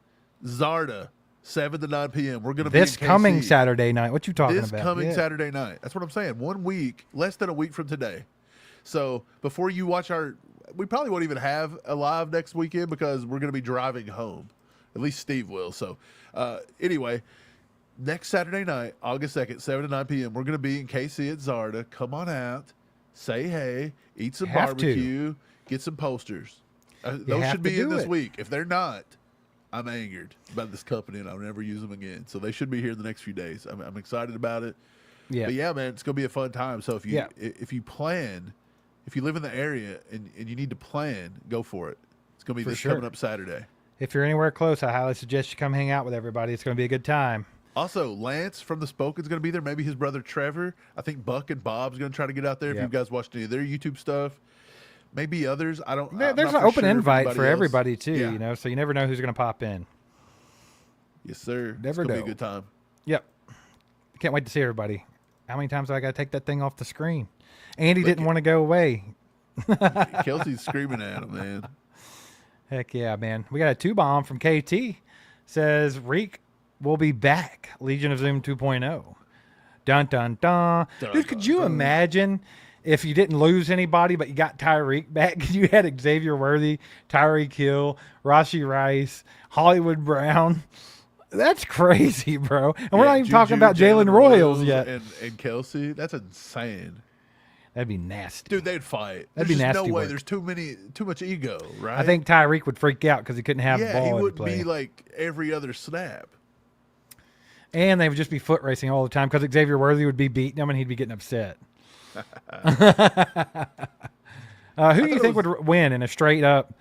Zarda, 7 to 9 p.m. We're going to be This in KC. coming Saturday night. What you talking This about? coming Yeah. Saturday night. That's what I'm saying. 1 week, less than a week from today. So before you watch we probably won't even have a live next weekend, because we're going to be driving home. At least Steve will. So anyway, next Saturday night, August 2nd, 7 to 9 p.m., we're going to be in KC at Zarda. Come on out, say hey, eat some barbecue, get some posters. Those should be in this week. If they're not, I'm angered about this company, and I'll never use them again. So they should be here in the next few days. I'm excited about it. Yeah. But yeah, man, it's going to be a fun time. So if you plan, if you live in the area and you need to plan, go for it. It's going to be coming up Saturday. If you're anywhere close, I highly suggest you come hang out with everybody. It's going to be a good time. Also, Lance from The Spoken's going to be there. Maybe his brother Trevor. I think Buck and Bob's going to try to get out there. If you guys watched any of their YouTube stuff. Maybe others. There's an open invite for everybody too, you know, so you never know who's going to pop in. Yes, sir. Never it's going to be a good time. Yep. Can't wait to see everybody. How many times have I got to take that thing off the screen? Andy didn't want to go away. Kelce's screaming at him, man. Heck yeah, man. We got a 2-bomb from KT. Says, Reek will be back. Legion of Zoom 2.0. Dun, dun, dun. Dude, could you imagine if you didn't lose anybody, but you got Tyreek back? You had Xavier Worthy, Tyreek Hill, Rashee Rice, Hollywood Brown. That's crazy, bro. And we're not even talking about Jalen Royals yet. And Kelce. That's insane. That'd be nasty. Dude, they'd fight. That'd be nasty. No way. There's too much ego, right? I think Tyreek would freak out because he couldn't have the ball. He would be like every other snap. And they would just be foot racing all the time because Xavier Worthy would be beating him and he'd be getting upset. Who do you think would win in a straight up,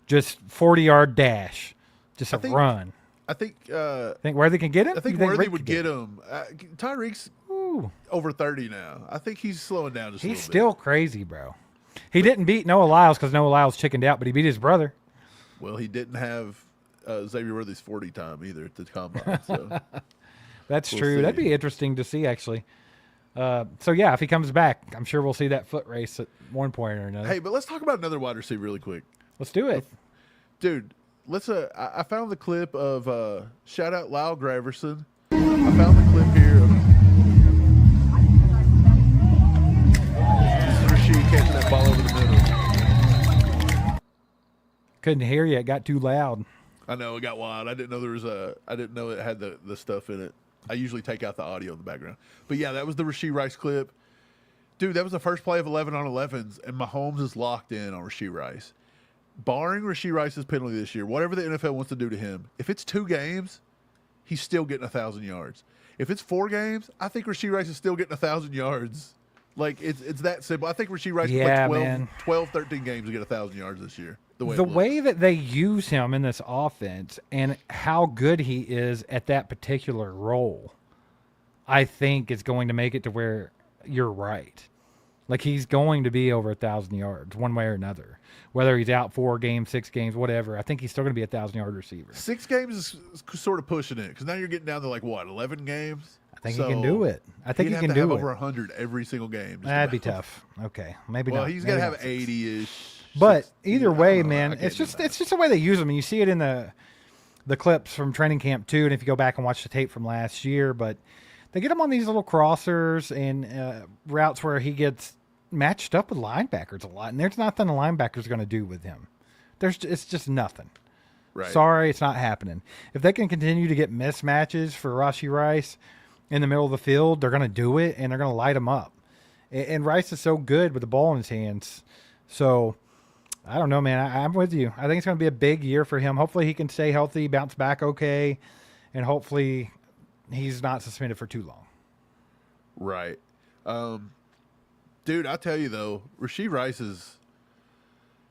just 40-yard dash, just run? I think Worthy can get him. I think Worthy would get him. Tyreek's over 30 now. I think he's slowing down just a little bit. He's still crazy, bro. He didn't beat Noah Lyles because Noah Lyles chickened out, but he beat his brother. Well, he didn't have Xavier Worthy's 40 time either at the combine. So that's true. See. That'd be interesting to see, actually. So, yeah, if he comes back, I'm sure we'll see that foot race at one point or another. Hey, but let's talk about another wide receiver really quick. Let's do it. Dude, I found the clip of shout out Lyle Graverson. I found the clip here of Rashee catching that ball over the middle. Couldn't hear you. It got too loud. I know, it got wild. I didn't know it had the stuff in it. I usually take out the audio in the background. But yeah, that was the Rashee Rice clip. Dude, that was the first play of 11 on 11s, and Mahomes is locked in on Rashee Rice. Barring Rashee Rice's penalty this year, whatever the NFL wants to do to him, if it's 2 games, he's still getting 1,000 yards. If it's 4 games, I think Rashee Rice is still getting 1,000 yards. Like, it's that simple. I think Rashee Rice played 12, 13 games to get 1,000 yards this year. The way that they use him in this offense and how good he is at that particular role, I think is going to make it to where you're right. Like, he's going to be over 1,000 yards one way or another. Whether he's out 4 games, 6 games, whatever, I think he's still going to be a 1,000-yard receiver. 6 games is sort of pushing it because now you're getting down to 11 games? I think he can do it. I think he can do it. Over 100 every single game. That'd be tough. Okay, maybe not. Well, he's got to have 80-ish. But either way, man, it's just the way they use them. And you see it in the clips from training camp too. And if you go back and watch the tape from last year, but they get him on these little crossers and routes where he gets matched up with linebackers a lot. And there's nothing a linebacker's going to do with him. It's just nothing. Right. Sorry, it's not happening. If they can continue to get mismatches for Rashee Rice in the middle of the field, they're going to do it and they're going to light him up. And Rice is so good with the ball in his hands. So I don't know, man. I'm with you. I think it's going to be a big year for him. Hopefully he can stay healthy, bounce back okay, and hopefully he's not suspended for too long. Right. Dude, I'll tell you, though, Rashee Rice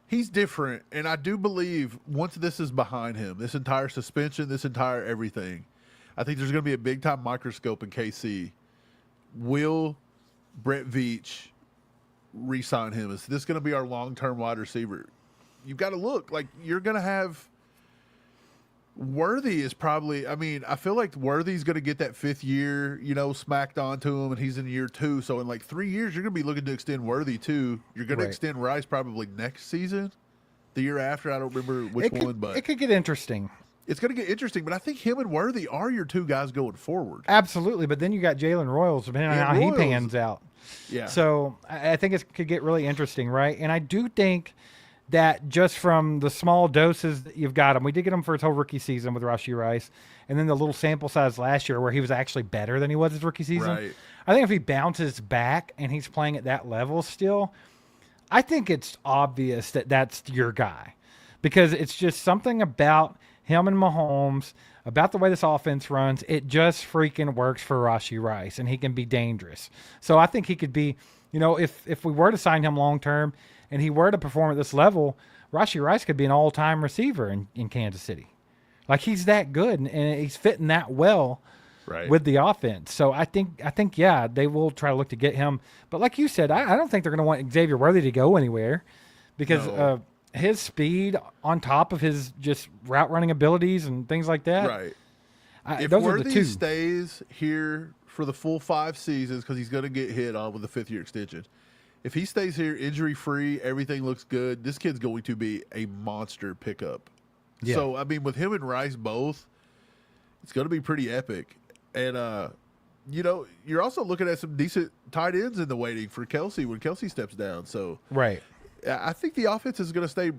he's different, and I do believe once this is behind him, this entire suspension, this entire everything, I think there's going to be a big-time microscope in KC. Will Brett Veach re-sign him? Is this going to be our long-term wide receiver? You've got to look. Like, you're going to have Worthy is probably, I feel like Worthy's going to get that 5th year, smacked onto him, and he's in year 2. So in 3 years, you're going to be looking to extend Worthy too. You're going to extend Rice probably next season, the year after. I don't remember which one, but it could get interesting. It's going to get interesting, but I think him and Worthy are your 2 guys going forward. Absolutely, but then you got Jalen Royals, depending on how he pans out. Yeah. So I think it could get really interesting, right? And I do think that just from the small doses that you've got him, we did get him for his whole rookie season with Rashee Rice, and then the little sample size last year where he was actually better than he was his rookie season. Right. I think if he bounces back and he's playing at that level still, I think it's obvious that that's your guy, because it's just something about him and Mahomes, about the way this offense runs. It just freaking works for Rashee Rice, and he can be dangerous. So I think he could be, if we were to sign him long term and he were to perform at this level, Rashee Rice could be an all-time receiver in Kansas City. Like, he's that good, and he's fitting that well with the offense. So I think, yeah, they will try to look to get him. But like you said, I don't think they're going to want Xavier Worthy to go anywhere, because his speed on top of his just route running abilities and things like that. Right. If those are the Worthy two. stays here for the full 5 seasons, because he's going to get hit on with the 5th-year extension, if he stays here injury-free, everything looks good, this kid's going to be a monster pickup. Yeah. So, I mean, with him and Rice both, it's going to be pretty epic. And, you're also looking at some decent tight ends in the waiting for Kelce when Kelce steps down. So, Right. I think the offense is going to stay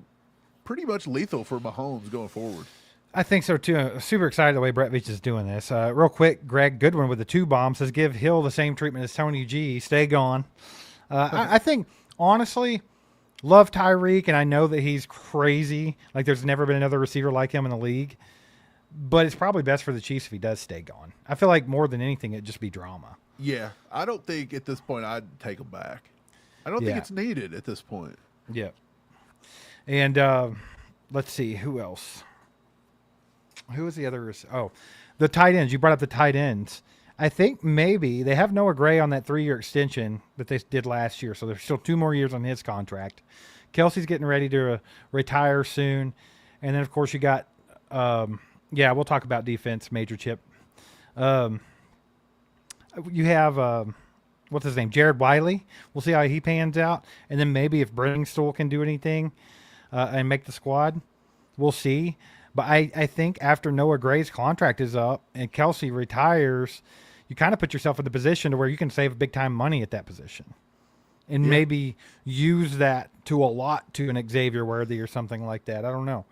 pretty much lethal for Mahomes going forward. I think so, too. I'm super excited the way Brett Veach is doing this. Real quick, Greg Goodwin with the 2 bomb says, give Hill the same treatment as Tony G. Stay gone. I think, honestly, love Tyreek, and I know that he's crazy. Like, there's never been another receiver like him in the league. But it's probably best for the Chiefs if he does stay gone. I feel like more than anything, it'd just be drama. Yeah, I don't think at this point I'd take him back. I don't think it's needed at this point. Yeah. And let's see, who else? Who was the other? Oh, the tight ends. You brought up the tight ends. I think maybe they have Noah Gray on that 3-year extension that they did last year, so there's still 2 more years on his contract. Kelce's getting ready to retire soon. And then, of course, you got we'll talk about defense, Major Chip. You have, what's his name, Jared Wiley. We'll see how he pans out. And then maybe if Briningstool can do anything and make the squad, we'll see. But I think after Noah Gray's contract is up and Kelce retires, you kind of put yourself in the position to where you can save big-time money at that position. And maybe use that to allot to an Xavier Worthy or something like that. I don't know.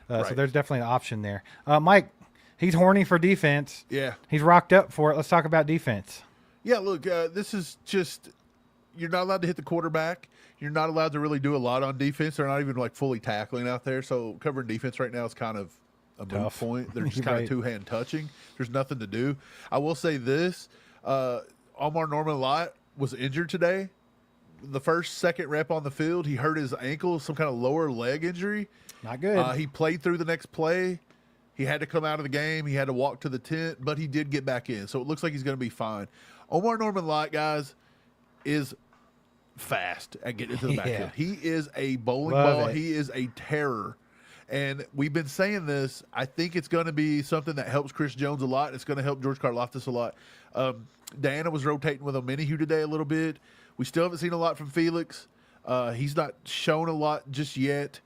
So there's definitely an option there. Mike, he's horny for defense. Yeah. He's rocked up for it. Let's talk about defense. Yeah, look, this is just – you're not allowed to hit the quarterback. You're not allowed to really do a lot on defense. They're not even, like, fully tackling out there. So covering defense right now is kind of a moot point. They're just kind of two-hand touching. There's nothing to do. I will say this. Omar Norman-Lott was injured today. The second rep on the field, he hurt his ankle, some kind of lower leg injury. Not good. He played through the next play. He had to come out of the game. He had to walk to the tent, but he did get back in. So it looks like he's going to be fine. Omar Norman-Lott, guys, is fast at getting into the backfield. He is a bowling ball. He is a terror. And we've been saying this. I think it's going to be something that helps Chris Jones a lot. It's going to help George Karlaftis a lot. Diana was rotating with Omenihu today a little bit. We still haven't seen a lot from Felix. He's not shown a lot just yet.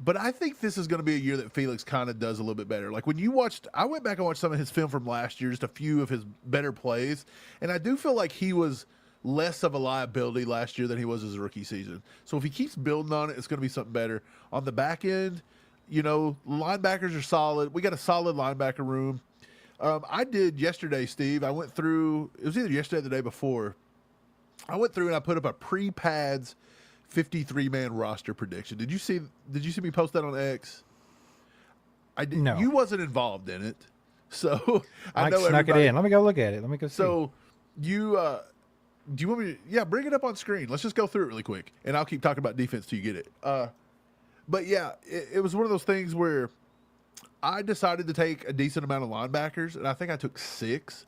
But I think this is going to be a year that Felix kind of does a little bit better. Like when you watched, I went back and watched some of his film from last year, just a few of his better plays. And I do feel like he was less of a liability last year than he was his rookie season. So if he keeps building on it, it's going to be something better. On the back end, linebackers are solid. We got a solid linebacker room. I did yesterday, Steve. I went through, it was either yesterday or the day before. I went through and I put up a pre-pads 53-man roster prediction. Did you see me post that on X? I did. No. You wasn't involved in it. So I know snuck it in. Let me go look at it. Let me go see. So you do you want me to bring it up on screen. Let's just go through it really quick. And I'll keep talking about defense till you get it. But yeah, it was one of those things where I decided to take a decent amount of linebackers, and I think I took 6.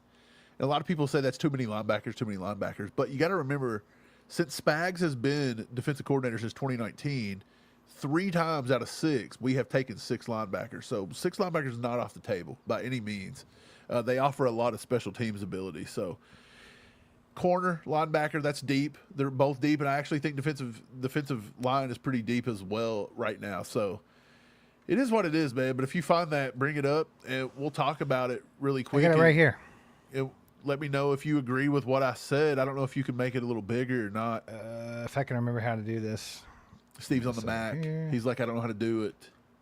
And a lot of people say that's too many linebackers. But you got to remember, since Spags has been defensive coordinator since 2019, 3 times out of 6, we have taken 6 linebackers. So 6 linebackers is not off the table by any means. They offer a lot of special teams ability. So corner, linebacker, that's deep. They're both deep, and I actually think defensive line is pretty deep as well right now. So it is what it is, man. But if you find that, bring it up, and we'll talk about it really quick. I got it right here. Let me know if you agree with what I said. I don't know if you can make it a little bigger or not. If I can remember how to do this. Steve's on the Mac. Here. He's like, I don't know how to do it.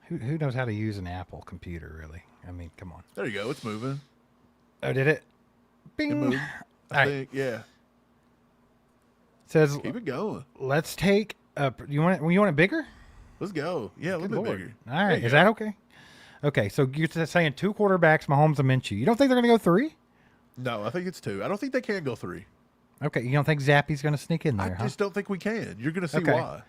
Who knows how to use an Apple computer, really? I mean, come on. There you go. It's moving. Oh, did it? Bing. It moved. All I right. think, yeah. Says, Keep it going. let's take you want it bigger? Let's go. Yeah, a little bit bigger. All right. There Is you that okay? Okay, so you're saying 2 quarterbacks, Mahomes and Minshew. You don't think they're going to go 3? go. No, I think it's 2. I don't think they can go 3. Okay, you don't think Zappy's going to sneak in there, I just don't think we can. You're going to see Okay. why.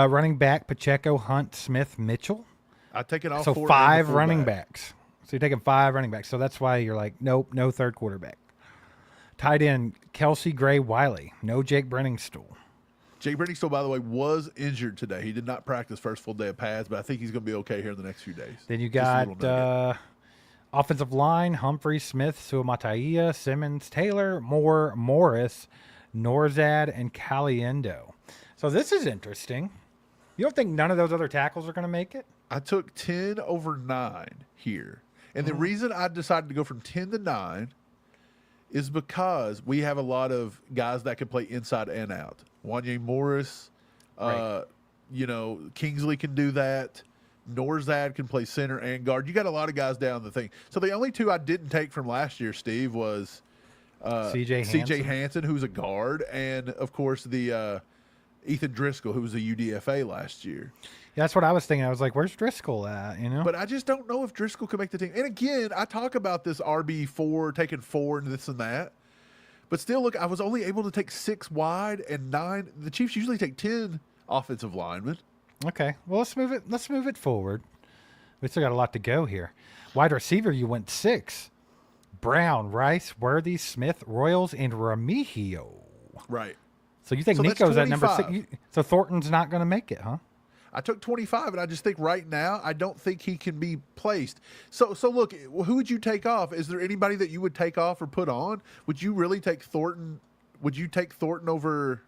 Running back, Pacheco, Hunt, Smith, Mitchell. I take it off. So 5 running backs. So you're taking 5 running backs. So that's why you're like, nope, no third quarterback. Tight end, Kelce, Gray, Wiley. No Jake Brenningstool. Jake Brenningstool, by the way, was injured today. He did not practice first full day of pads, but I think he's going to be okay here in the next few days. Then you Just a little got nugget. offensive line, Humphrey, Smith, Suamataia, Simmons, Taylor, Moore, Morris, Norzad, and Caliendo. So this is interesting. You don't think none of those other tackles are going to make it? I took 10 over 9 here. And the reason I decided to go from 10 to 9 is because we have a lot of guys that can play inside and out. Wanye Morris, Right. Kingsley can do that. Norzad can play center and guard. You got a lot of guys down the thing. So the only 2 I didn't take from last year, Steve, was CJ Hansen, who's a guard, and of course the Ethan Driscoll, who was a UDFA last year. Yeah, that's what I was thinking. I was like, where's Driscoll at? You know? But I just don't know if Driscoll can make the team. And again, I talk about this RB4, taking 4 and this and that. But still, look, I was only able to take 6 wide and 9. The Chiefs usually take 10 offensive linemen. Okay. Well, let's move it. Let's move it forward. We still got a lot to go here. Wide receiver, you went 6. Brown, Rice, Worthy, Smith, Royals, and Remigio. Right. So you think So that's Nico's at number 6? 25. So Thornton's not going to make it, huh? I took 25, and I just think right now I don't think he can be placed. So look, who would you take off? Is there anybody that you would take off or put on? Would you really take Thornton? Would you take Thornton over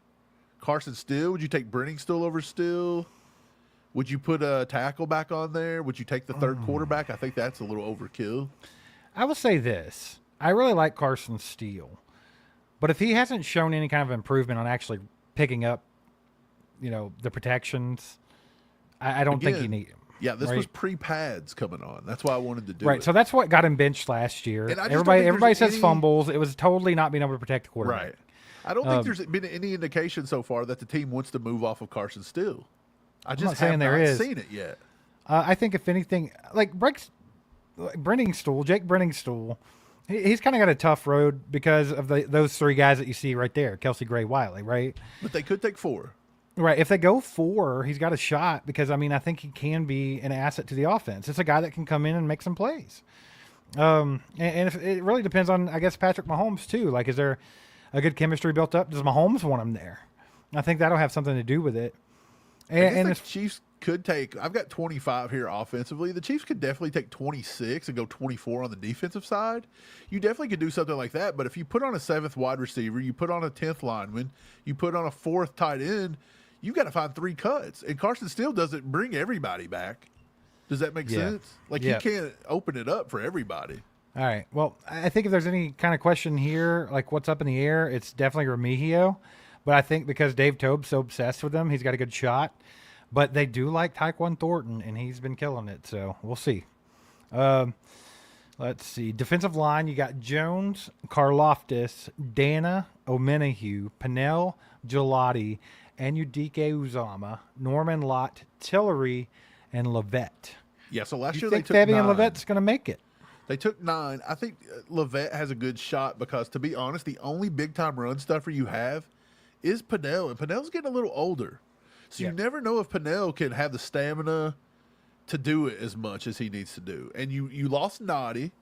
Carson Steele? Would you take Brenningstool over Steele? Would you put a tackle back on there? Would you take the third quarterback? I think that's a little overkill. I will say this. I really like Carson Steele. But if he hasn't shown any kind of improvement on actually picking up, the protections, I don't think you Again, need him. Yeah, this right? was pre-pads coming on. That's why I wanted to do Right, it. so that's what got him benched last year. And I just don't think Everybody there's says any- fumbles. It was totally not being able to protect the quarterback. Right. I don't think there's been any indication so far that the team wants to move off of Carson Steele. I just not saying have there not is. seen it yet. I think if anything, like Brenningstool, Jake Brenningstool, he's kind of got a tough road because of those 3 guys that you see right there, Kelce, Gray, Wiley, right? But they could take 4. Right. If they go 4, he's got a shot because, I think he can be an asset to the offense. It's a guy that can come in and make some plays. And if, it really depends on, I guess, Patrick Mahomes, too. Like, is there a good chemistry built up? Does Mahomes want him there? I think that'll have something to do with it. And the if, Chiefs could take, I've got 25 here offensively. The Chiefs could definitely take 26 and go 24 on the defensive side. You definitely could do something like that. But if you put on a 7th wide receiver, you put on a 10th lineman, you put on a 4th tight end, you got to find 3 cuts. And Carson Steele doesn't bring everybody back. Does that make sense? Like, Yeah. he can't open it up for everybody. all right. Well, I think if there's any kind of question here, like what's up in the air, it's definitely Remigio. But I think because Dave Tobe's so obsessed with him, he's got a good shot. But they do like Tyquan Thornton, and he's been killing it. So we'll see. Let's see. Defensive line, you got Jones, Karloftis, Dana, Omenahue, Pinnell, Gelati, Anudike Uzama, Norman Lott, Tillery, and Levette. Yeah, so last You year they think took Fabian 9. Levette's going to make it? They took 9. I think Levette has a good shot because, to be honest, the only big-time run stuffer you have is Pinnell, and Pinnell's getting a little older. So Yeah. you never know if Pinnell can have the stamina to do it as much as he needs to do. And you lost Noddy.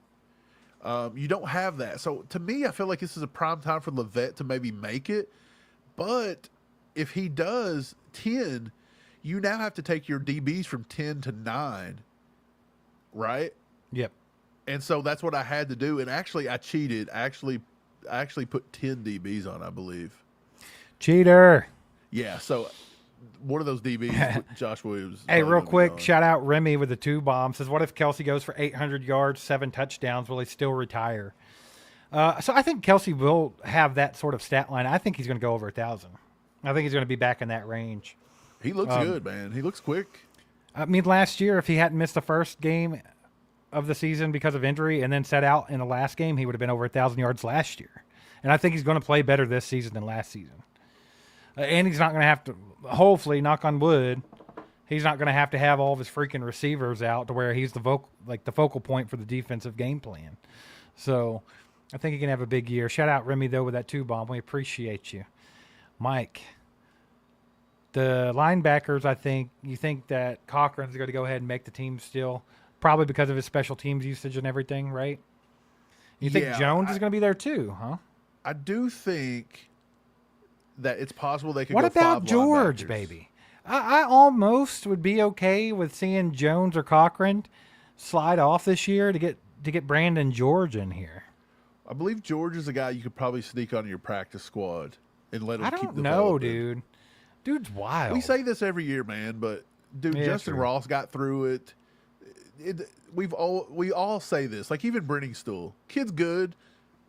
You don't have that. So to me, I feel like this is a prime time for Levette to maybe make it. But if he does 10, you now have to take your DBs from 10 to 9, right? Yep. And so that's what I had to do. And actually, I cheated. I actually put 10 DBs on, I believe. Cheater. Yeah, so one of those DBs, Josh Williams. Hey, probably real gonna be quick, gone. shout out Remy with the 2 bombs. Says, what if Kelce goes for 800 yards, 7 touchdowns? Will he still retire? So I think Kelce will have that sort of stat line. I think he's going to go over 1,000. I think he's going to be back in that range. He looks good, man. He looks quick. I mean, last year, if he hadn't missed the first game of the season because of injury and then sat out in the last game, he would have been over 1,000 yards last year. And I think he's going to play better this season than last season. And he's not going to have to, hopefully, knock on wood, he's not going to have all of his freaking receivers out to where he's the focal point for the defensive game plan. So I think he can have a big year. Shout out Remy, though, with that 2-bomb. We appreciate you. Mike, the linebackers, you think that Cochran's going to go ahead and make the team still, probably because of his special teams usage and everything, right? You think Jones is going to be there too, huh? I do think that it's possible they could What go about 5 George, linebackers. baby? I almost would be okay with seeing Jones or Cochran slide off this year to get Brandon George in here. I believe George is a guy you could probably sneak onto your practice squad and let him I keep don't developing. know, dude. Dude's wild. We say this every year, man, but dude, Yeah, Justin true. Ross got through it. We all say this, like even Brenningstool, kid's good,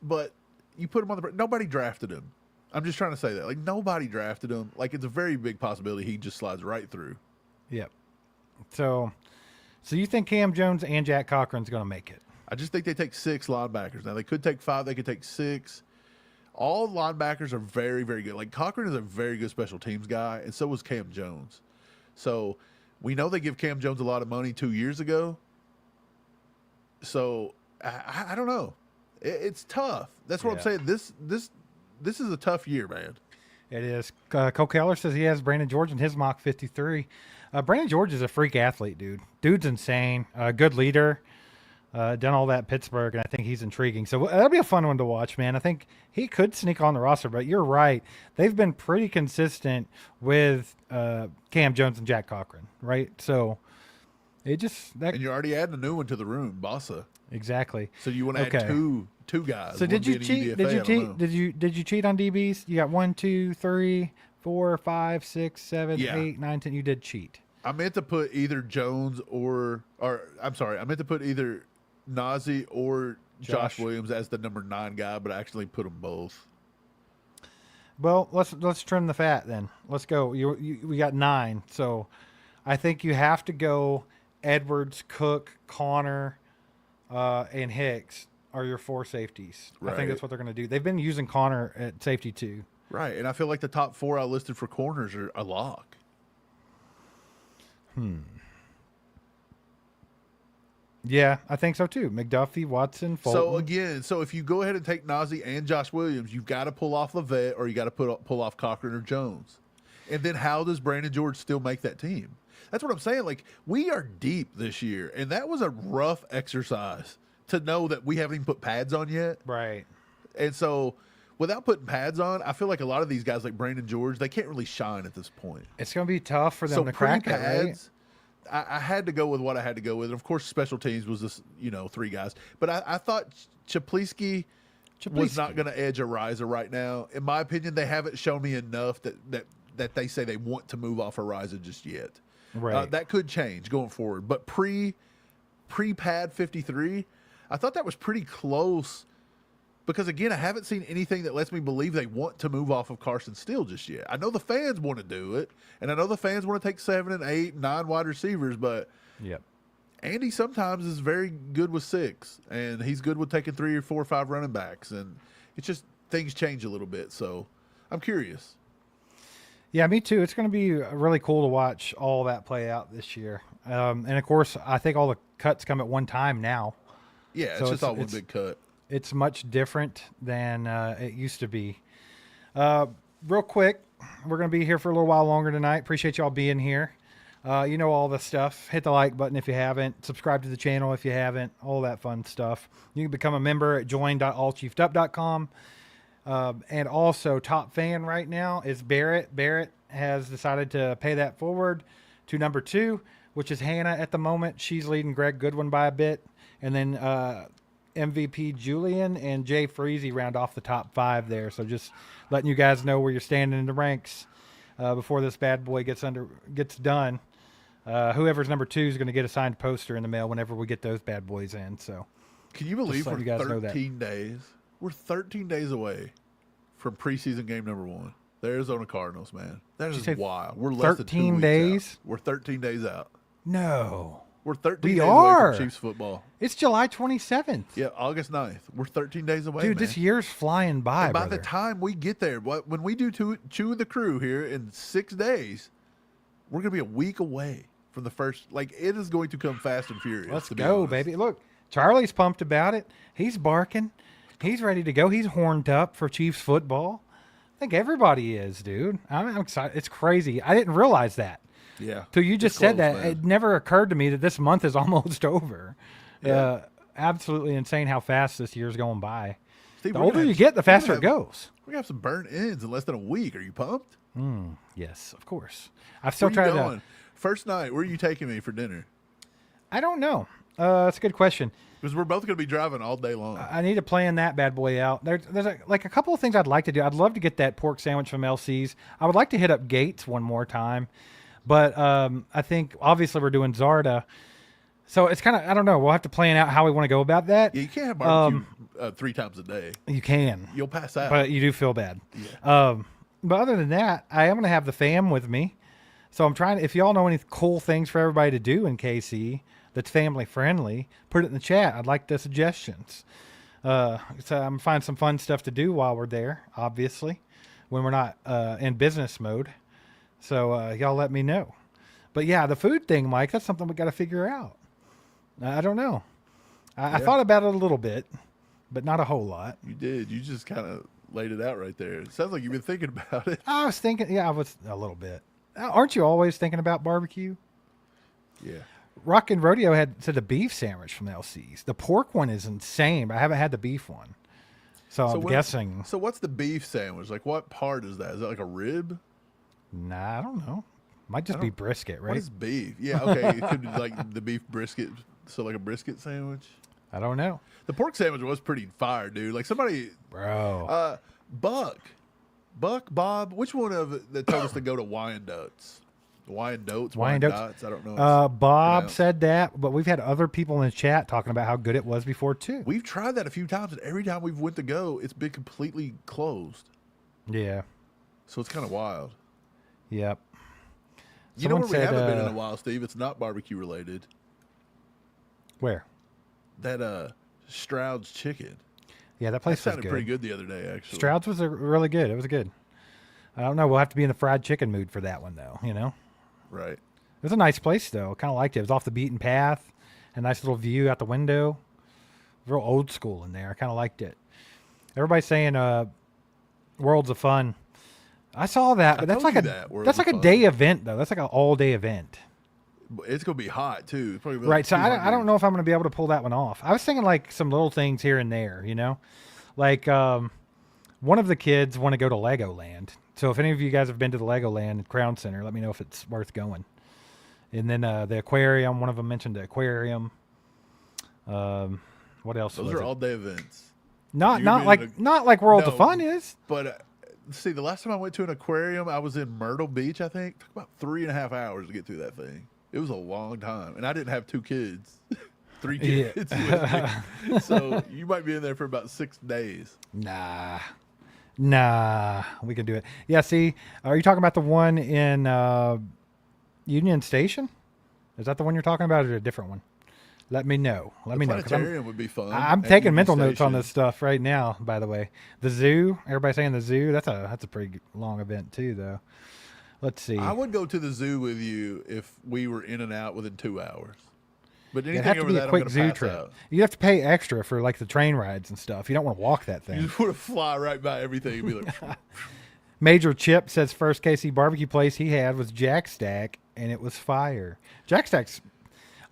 but you put him on nobody drafted him. I'm just trying to say that, like nobody drafted him. Like it's a very big possibility he just slides right through. Yep. So you think Cam Jones and Jack Cochran's going to make it? I just think they take 6 linebackers. Now they could take 5, they could take 6. All linebackers are very, very good. Like Cochran is a very good special teams guy, and so was Cam Jones. So we know they give Cam Jones a lot of money 2 years ago. So I don't know. It's tough. That's what I'm saying. This is a tough year, man. It is. Cole Keller says he has Brandon George in his mock 53. Brandon George is a freak athlete, dude. Dude's insane. Good leader. Done all that at Pittsburgh, and I think he's intriguing. So that'll be a fun one to watch, man. I think he could sneak on the roster, but you're right. They've been pretty consistent with Cam Jones and Jack Cochran, right? So it just and you're already adding a new one to the room, Bossa. Exactly. So you want to add two guys. So did you cheat? Did you cheat on DBs? You got 1, 2, 3, 4, 5, 6, 7, 8, 9, 10. You did cheat. I meant to put either Jones or I'm sorry, I meant to put either Najee or Josh Williams as the number 9 guy, but I actually put them both. Well, let's trim the fat then. Let's go. We got 9. So I think you have to go Edwards, Cook, Connor, and Hicks are your 4 safeties. Right. I think that's what they're going to do. They've been using Connor at safety too. Right, and I feel like the top 4 I listed for corners are a lock. Yeah, I think so too. McDuffie, Watson, Fulton. So if you go ahead and take Najee and Josh Williams, you've got to pull off Levet or you got to pull off Cochran or Jones. And then how does Brandon George still make that team? That's what I'm saying. Like, we are deep this year, and that was a rough exercise to know that we haven't even put pads on yet. Right. And so without putting pads on, I feel like a lot of these guys like Brandon George, they can't really shine at this point. It's going to be tough for them to crack it, right? I had to go with what I had to go with. And of course, special teams was this, 3 guys. But I thought Chapliski was not going to edge a riser right now. In my opinion, they haven't shown me enough that they say they want to move off a riser just yet. Right. That could change going forward. But pre-pad 53, I thought that was pretty close. Because, again, I haven't seen anything that lets me believe they want to move off of Carson Steele just yet. I know the fans want to do it, and I know the fans want to take 7 and 8 and 9 wide receivers, but Andy sometimes is very good with 6, and he's good with taking 3 or 4 or 5 running backs, and it's just things change a little bit. So I'm curious. Yeah, me too. It's going to be really cool to watch all that play out this year. And, of course, I think all the cuts come at one time now. Yeah, it's just all one big cut. It's much different than it used to be. Real quick, we're going to be here for a little while longer tonight. Appreciate y'all being here. You know all the stuff. Hit the like button if you haven't. Subscribe to the channel if you haven't. All that fun stuff. You can become a member at join.allchiefedup.com. And also, top fan right now is Barrett. Barrett has decided to pay that forward to number 2, which is Hannah at the moment. She's leading Greg Goodwin by a bit. And then MVP Julian and Jay Freezy round off the top 5 there. So just letting you guys know where you're standing in the ranks before this bad boy gets done. Whoever's number 2 is going to get a signed poster in the mail whenever we get those bad boys in. So can you believe we're 13 days? We're 13 days away from preseason game number 1. The Arizona Cardinals, man. That you is say wild. We're less than 2 13 weeks days? out. We're 13 days out. No. We're 13 We days are. away from Chiefs football. It's July 27th. Yeah, August 9th. We're 13 days away, Dude, man. this year's flying by, And by brother. the time we get there, when we do Chew the Crew here in 6 days, we're going to be a week away from the first. Like, it is going to come fast and furious. Let's to be go, honest. baby. Look, Charlie's pumped about it. He's barking. He's ready to go. He's horned up for Chiefs football. I think everybody is, dude. I'm excited. It's crazy. I didn't realize that. Yeah. Till you just said close, that. man. It never occurred to me that this month is almost over. Yeah. Absolutely insane how fast this year's going by. Steve, The we're older gonna you have- get, the we're gonna faster it have- goes. We're going to have some burnt ends in less than a week. Are you pumped? Yes, of course. I've still Where you tried going? First night, where are you taking me for dinner? I don't know. That's a good question. Because we're both going to be driving all day long. I need to plan that bad boy out. There's a couple of things I'd like to do. I'd love to get that pork sandwich from LC's. I would like to hit up Gates one more time. But I think, obviously, we're doing Zarda. So it's kind of, I don't know. We'll have to plan out how we want to go about that. Yeah, you can't have barbecue 3 times a day. You can. You'll pass out. But you do feel bad. Yeah. But other than that, I am going to have the fam with me. So I'm trying, if y'all know any cool things for everybody to do in KC that's family friendly, put it in the chat. I'd like the suggestions. So I'm going to find some fun stuff to do while we're there, obviously, when we're not in business mode. So y'all let me know. But yeah, the food thing, Mike, that's something we got to figure out. I don't know. I thought about it a little bit, but not a whole lot. You did. You just kind of laid it out right there. It sounds like you've been thinking about it. I was thinking, yeah, I was a little bit. Aren't you always thinking about barbecue? Yeah. Rock and Rodeo said the beef sandwich from LC's. The pork one is insane, but I haven't had the beef one. So I'm guessing. So what's the beef sandwich? Like, what part is that? Is that like a rib? Nah, I don't know. Might just be brisket, right? What is beef? Yeah, okay. It could be like the beef brisket. So like a brisket sandwich? I don't know. The pork sandwich was pretty fire, dude. Like somebody, Bro. Buck, Bob, which one of it that told us to go to Wyandottes? Wyandottes? Wyandottes? I don't know. Bob pronounced. said that, but we've had other people in the chat talking about how good it was before, too. We've tried that a few times, and every time we've went to go, it's been completely closed. Yeah. So it's kind of wild. Yep. You know Someone where we said, haven't been in a while, Steve? It's not barbecue related. Where? That Stroud's Chicken. Yeah, that That place was sounded good. pretty good the other day, actually. Stroud's was really good. It was good. I don't know. We'll have to be in the fried chicken mood for that one, though, you know? Right. It was a nice place, though. Kind of liked it. It was off the beaten path. A nice little view out the window. Real old school in there. I kind of liked it. Everybody's saying Worlds of Fun. I saw that, but that's told like you a that, Worlds that's of like a Fun. day event, though. That's like an all-day event. It's going to be hot, too. It's probably about Right, so I 200. don't know if I'm going to be able to pull that one off. I was thinking like some little things here and there, you know? Like one of the kids want to go to Legoland. So if any of you guys have been to the Legoland at Crown Center, let me know if it's worth going. And then the aquarium, one of them mentioned the aquarium. What else Those was are it? all-day events. Not you not mean like not like Worlds of No. Fun is. But see, the last time I went to an aquarium, I was in Myrtle Beach, I think. It took about 3.5 hours to get through that thing. It was a long time. And I didn't have 2 kids. 3 Yeah. kids with me. So you might be in there for about 6 days. Nah, we can do it. Yeah, see, are you talking about the one in Union Station? Is that the one you're talking about, or a different one? Let me know. Let me know. 'Cause Planetarium would be fun. I'm at taking Union mental notes on Station. this stuff right now. By the way, the zoo. Everybody saying the zoo. That's a pretty long event too, though. Let's see. I would go to the zoo with you if we were in and out within 2 hours. But anything It'd have to over be that, a I'm quick gonna zoo pass trip. out. You have to pay extra for like the train rides and stuff. You don't want to walk that You thing. just want to fly right by everything and be like, Major Chip says first KC barbecue place he had was Jack Stack, and it was fire. Jack Stack's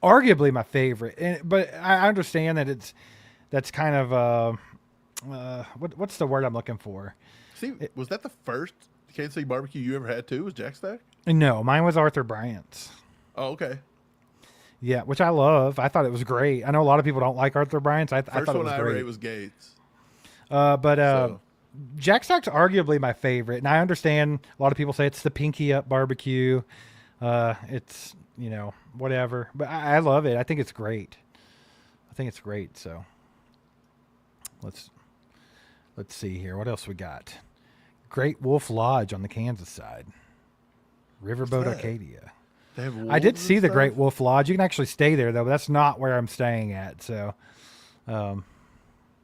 arguably my favorite, but I understand that that's kind of what's the word I'm looking for? see, was that the first Kansas City barbecue you ever had too? Was Jack Stack? No, mine was Arthur Bryant's. Oh, okay. Yeah, which I love. I thought it was great. I know a lot of people don't like Arthur Bryant's. I First thought it one was I ever great. ate was Gates. But So- Jack Stack's arguably my favorite, and I understand a lot of people say it's the pinky up barbecue. It's whatever, but I love it. I think it's great. So let's see here. What else we got? Great Wolf Lodge on the Kansas side. Riverboat that? Arcadia. They have I did wolves see and the stuff? Great Wolf Lodge. You can actually stay there, though, but that's not where I'm staying at. So,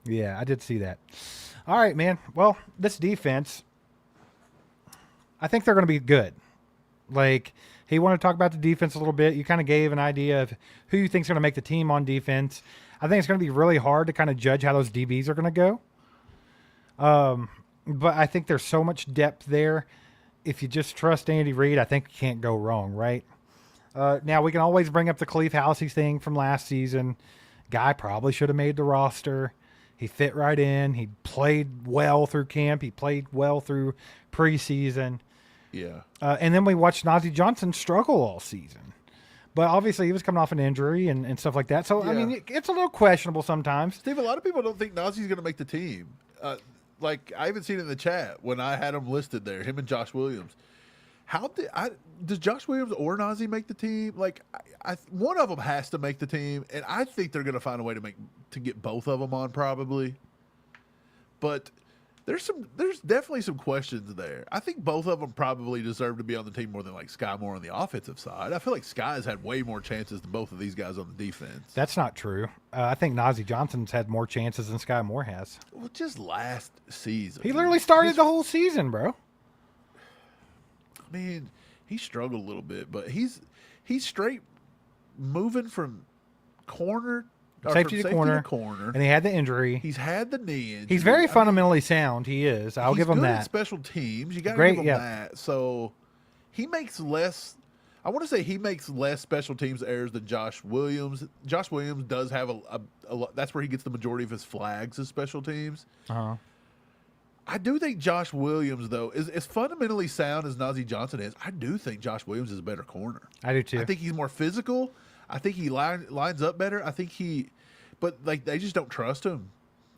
yeah, I did see that. All right, man. Well, this defense, I think they're going to be good. Like, hey, you want to talk about the defense a little bit? You kind of gave an idea of who you think is going to make the team on defense. I think it's going to be really hard to kind of judge how those DBs are going to go. But I think there's so much depth there. If you just trust Andy Reid, I think you can't go wrong, right? Now, we can always bring up the Khalif Housey thing from last season. Guy probably should have made the roster. He fit right in. He played well through camp. He played well through preseason. Yeah. And then we watched Najee Johnson struggle all season. But obviously, he was coming off an injury and stuff like that. So, I Yeah. mean, it's a little questionable sometimes. Steve, a lot of people don't think Nazee's going to make the team. Like, I even seen it in the chat when I had him listed there, him and Josh Williams. Does Josh Williams or Najee make the team? Like, one of them has to make the team, and I think they're going to find a way to get both of them on probably. But there's definitely some questions there. I think both of them probably deserve to be on the team more than like Sky Moore on the offensive side. I feel like Sky has had way more chances than both of these guys on the defense. That's not true. I think Najee Johnson's had more chances than Sky Moore has. Well, just last season. He literally started the whole season, bro. I mean, he struggled a little bit, but he's straight moving from corner or Safety from to corner. corner. And he had the injury. He's had the knee injury. He's very I mean, fundamentally sound. He is. I'll he's give him good at that. special teams. You got to Great, give him yeah. that. So he makes less. I want to say he makes less special teams errors than Josh Williams. Josh Williams does have a lot. That's where he gets the majority of his flags as special teams. Uh-huh. I do think Josh Williams, though, is as fundamentally sound as Najee Johnson is. I do think Josh Williams is a better corner. I do too. I think he's more physical. I think he lines up better. I think but like they just don't trust him.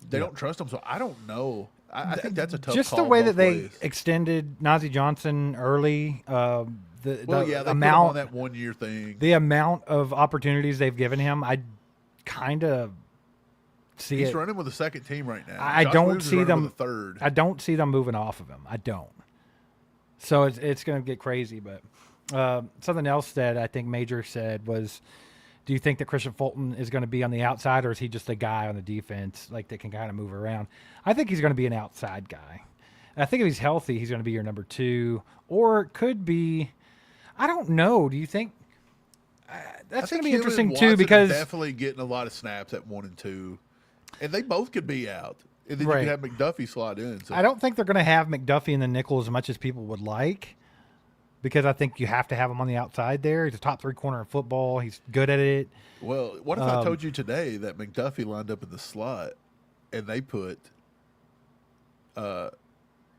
They don't trust him. So I don't know. I think that's a tough Just call the way both that they ways. extended Najee Johnson early. Well, The yeah, they put him on amount, that 1 year thing. the amount of opportunities they've given him, I kind of see He's it. running with the second team right now. I Josh don't Williams is see running them. with the third. I don't see them moving off of him. I don't. So it's going to get crazy. But something else that I think Major said was, do you think that Christian Fulton is going to be on the outside, or is he just a guy on the defense like that can kind of move around? I think he's going to be an outside guy. I think if he's healthy, he's going to be your number 2, or it could be. I don't know. Do you think that's going to be him and interesting Watson too? are Because definitely getting a lot of snaps at 1 and 2, and they both could be out. And then Right. you could have McDuffie slide in. So I don't think they're going to have McDuffie in the nickel as much as people would like, because I think you have to have him on the outside there. He's a top 3 corner in football. He's good at it. Well, what if I told you today that McDuffie lined up in the slot and they put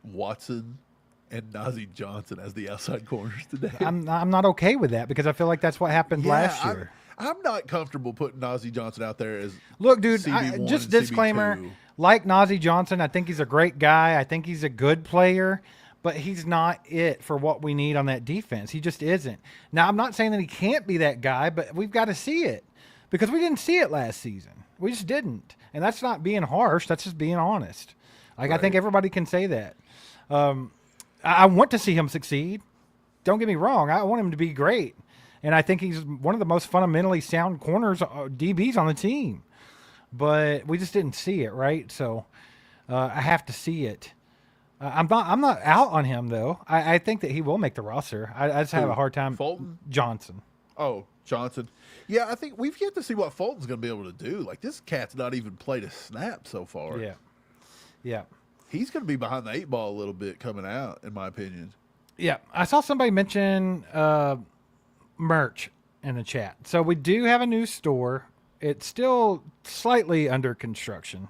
Watson and Najee Johnson as the outside corners today? I'm not okay with that because I feel like that's what happened last year. I'm not comfortable putting Najee Johnson out there as Look, dude, CB1 just and disclaimer, CB2. like Najee Johnson, I think he's a great guy. I think he's a good player, but he's not it for what we need on that defense. He just isn't. Now, I'm not saying that he can't be that guy, but we've got to see it because we didn't see it last season. We just didn't. And that's not being harsh. That's just being honest. Like, I think everybody can say that. I want to see him succeed. Don't get me wrong. I want him to be great. And I think he's one of the most fundamentally sound corners, DBs on the team. But we just didn't see it, right? So I have to see it. I'm not out on him, though. I think that he will make the roster. I just have a hard time. Fulton? Johnson. Oh, Johnson. Yeah, I think we've yet to see what Fulton's going to be able to do. Like, this cat's not even played a snap so far. Yeah. Yeah. He's going to be behind the 8 ball a little bit coming out, in my opinion. Yeah. I saw somebody mention merch in the chat. So we do have a new store. It's still slightly under construction.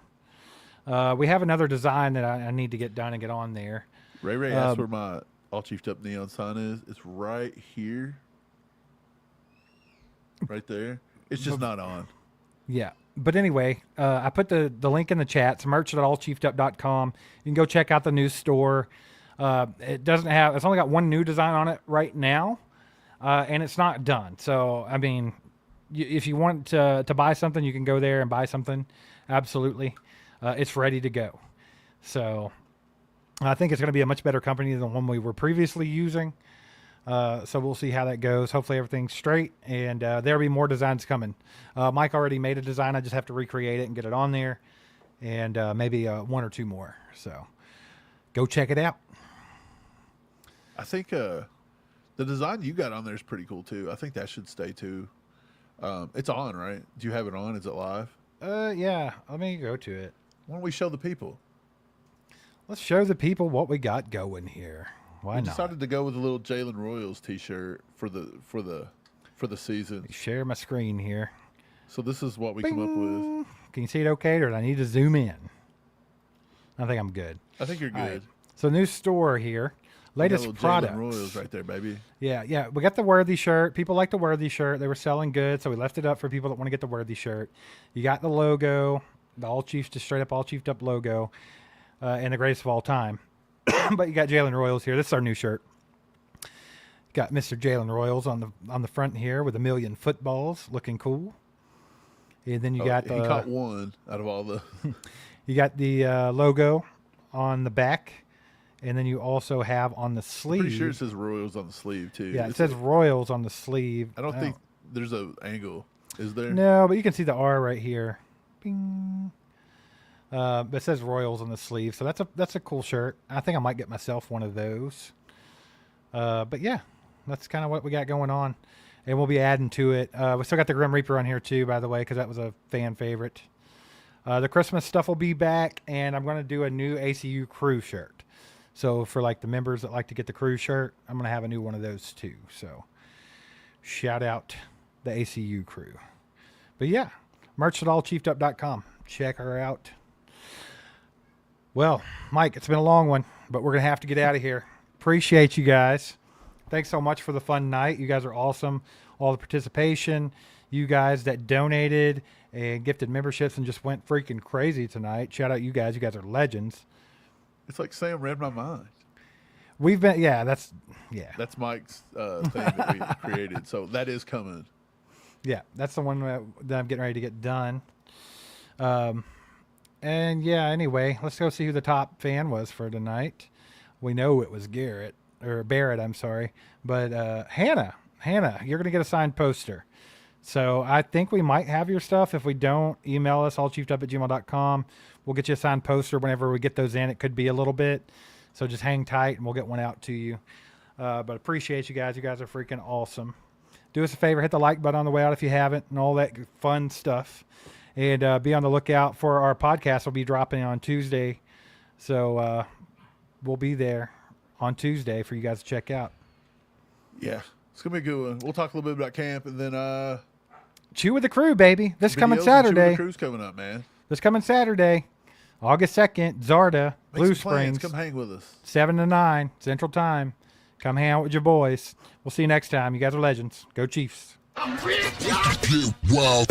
We have another design that I need to get done and get on there. Ray asked where my all chiefed up neon sign is. It's right here. Right there. It's just not on. Yeah. But anyway, I put the link in the chat. It's merch.allchiefedup.com. You can go check out the new store. It's only got one new design on it right now, and it's not done. So, I mean, if you want to buy something, you can go there and buy something. Absolutely. It's ready to go. So, I think it's going to be a much better company than the one we were previously using. So we'll see how that goes. Hopefully everything's straight, and there'll be more designs coming. Mike already made a design. I just have to recreate it and get it on there, and maybe one or two more. So go check it out. I think the design you got on there is pretty cool too. I think that should stay too. It's on, right? Do you have it on? Is it live? Yeah. Let me go to it. Why don't we show the people? Let's show the people what we got going here. Why We not? decided to go with a little Jalen Royals T-shirt for the season. Share my screen here. So this is what we come up with. Can you see it okay, or do I need to zoom in? I think I'm good. I think you're good. All right. So new store here. Latest products. Jalen Royals right there, baby. Yeah. We got the Worthy shirt. People like the Worthy shirt. They were selling good, so we left it up for people that want to get the Worthy shirt. You got the logo, the All Chiefs, just straight up All Chiefed up logo, and the greatest of all time. But you got Jalen Royals here. This is our new shirt. Got Mr. Jalen Royals on the front here with 1,000,000 footballs, looking cool. And then you got he caught one out of all the. You got the logo on the back, and then you also have on the sleeve. Pretty sure it says Royals on the sleeve too. Yeah, it says Royals on the sleeve. I don't think there's an angle. Is there? No, but you can see the R right here. Bing. But it says Royals on the sleeve, so that's a cool shirt. I think I might get myself one of those. But yeah, that's kind of what we got going on, and we'll be adding to it. We still got the Grim Reaper on here too, by the way, because that was a fan favorite. The Christmas stuff will be back, and I'm going to do a new ACU crew shirt. So for like the members that like to get the crew shirt, I'm going to have a new one of those too. So shout out the ACU crew. But yeah, merch at allchiefedup.com. Check her out. Well, Mike, it's been a long one, but we're going to have to get out of here. Appreciate you guys. Thanks so much for the fun night. You guys are awesome. All the participation. You guys that donated and gifted memberships and just went freaking crazy tonight. Shout out you guys. You guys are legends. It's like Sam read my mind. We've been, that's Mike's thing that we created. So that is coming. Yeah, that's the one that I'm getting ready to get done. And yeah, anyway, let's go see who the top fan was for tonight. We know it was Barrett, I'm sorry. But Hannah, you're going to get a signed poster. So I think we might have your stuff. If we don't, email us, allchiefedup@gmail.com. We'll get you a signed poster whenever we get those in. It could be a little bit. So just hang tight, and we'll get one out to you. But appreciate you guys. You guys are freaking awesome. Do us a favor, hit the like button on the way out if you haven't, and all that fun stuff. And be on the lookout for our podcast. We'll be dropping on Tuesday. So we'll be there on Tuesday for you guys to check out. Yeah, it's going to be a good one. We'll talk a little bit about camp, and then Chew with the Crew, baby. This coming videos and Chew with Saturday. the Crew's coming up, man. This coming Saturday, August 2nd, Zarda, Make Blue some plans. Springs. Come hang with us. 7 to 9 Central Time. Come hang out with your boys. We'll see you next time. You guys are legends. Go Chiefs. Wow.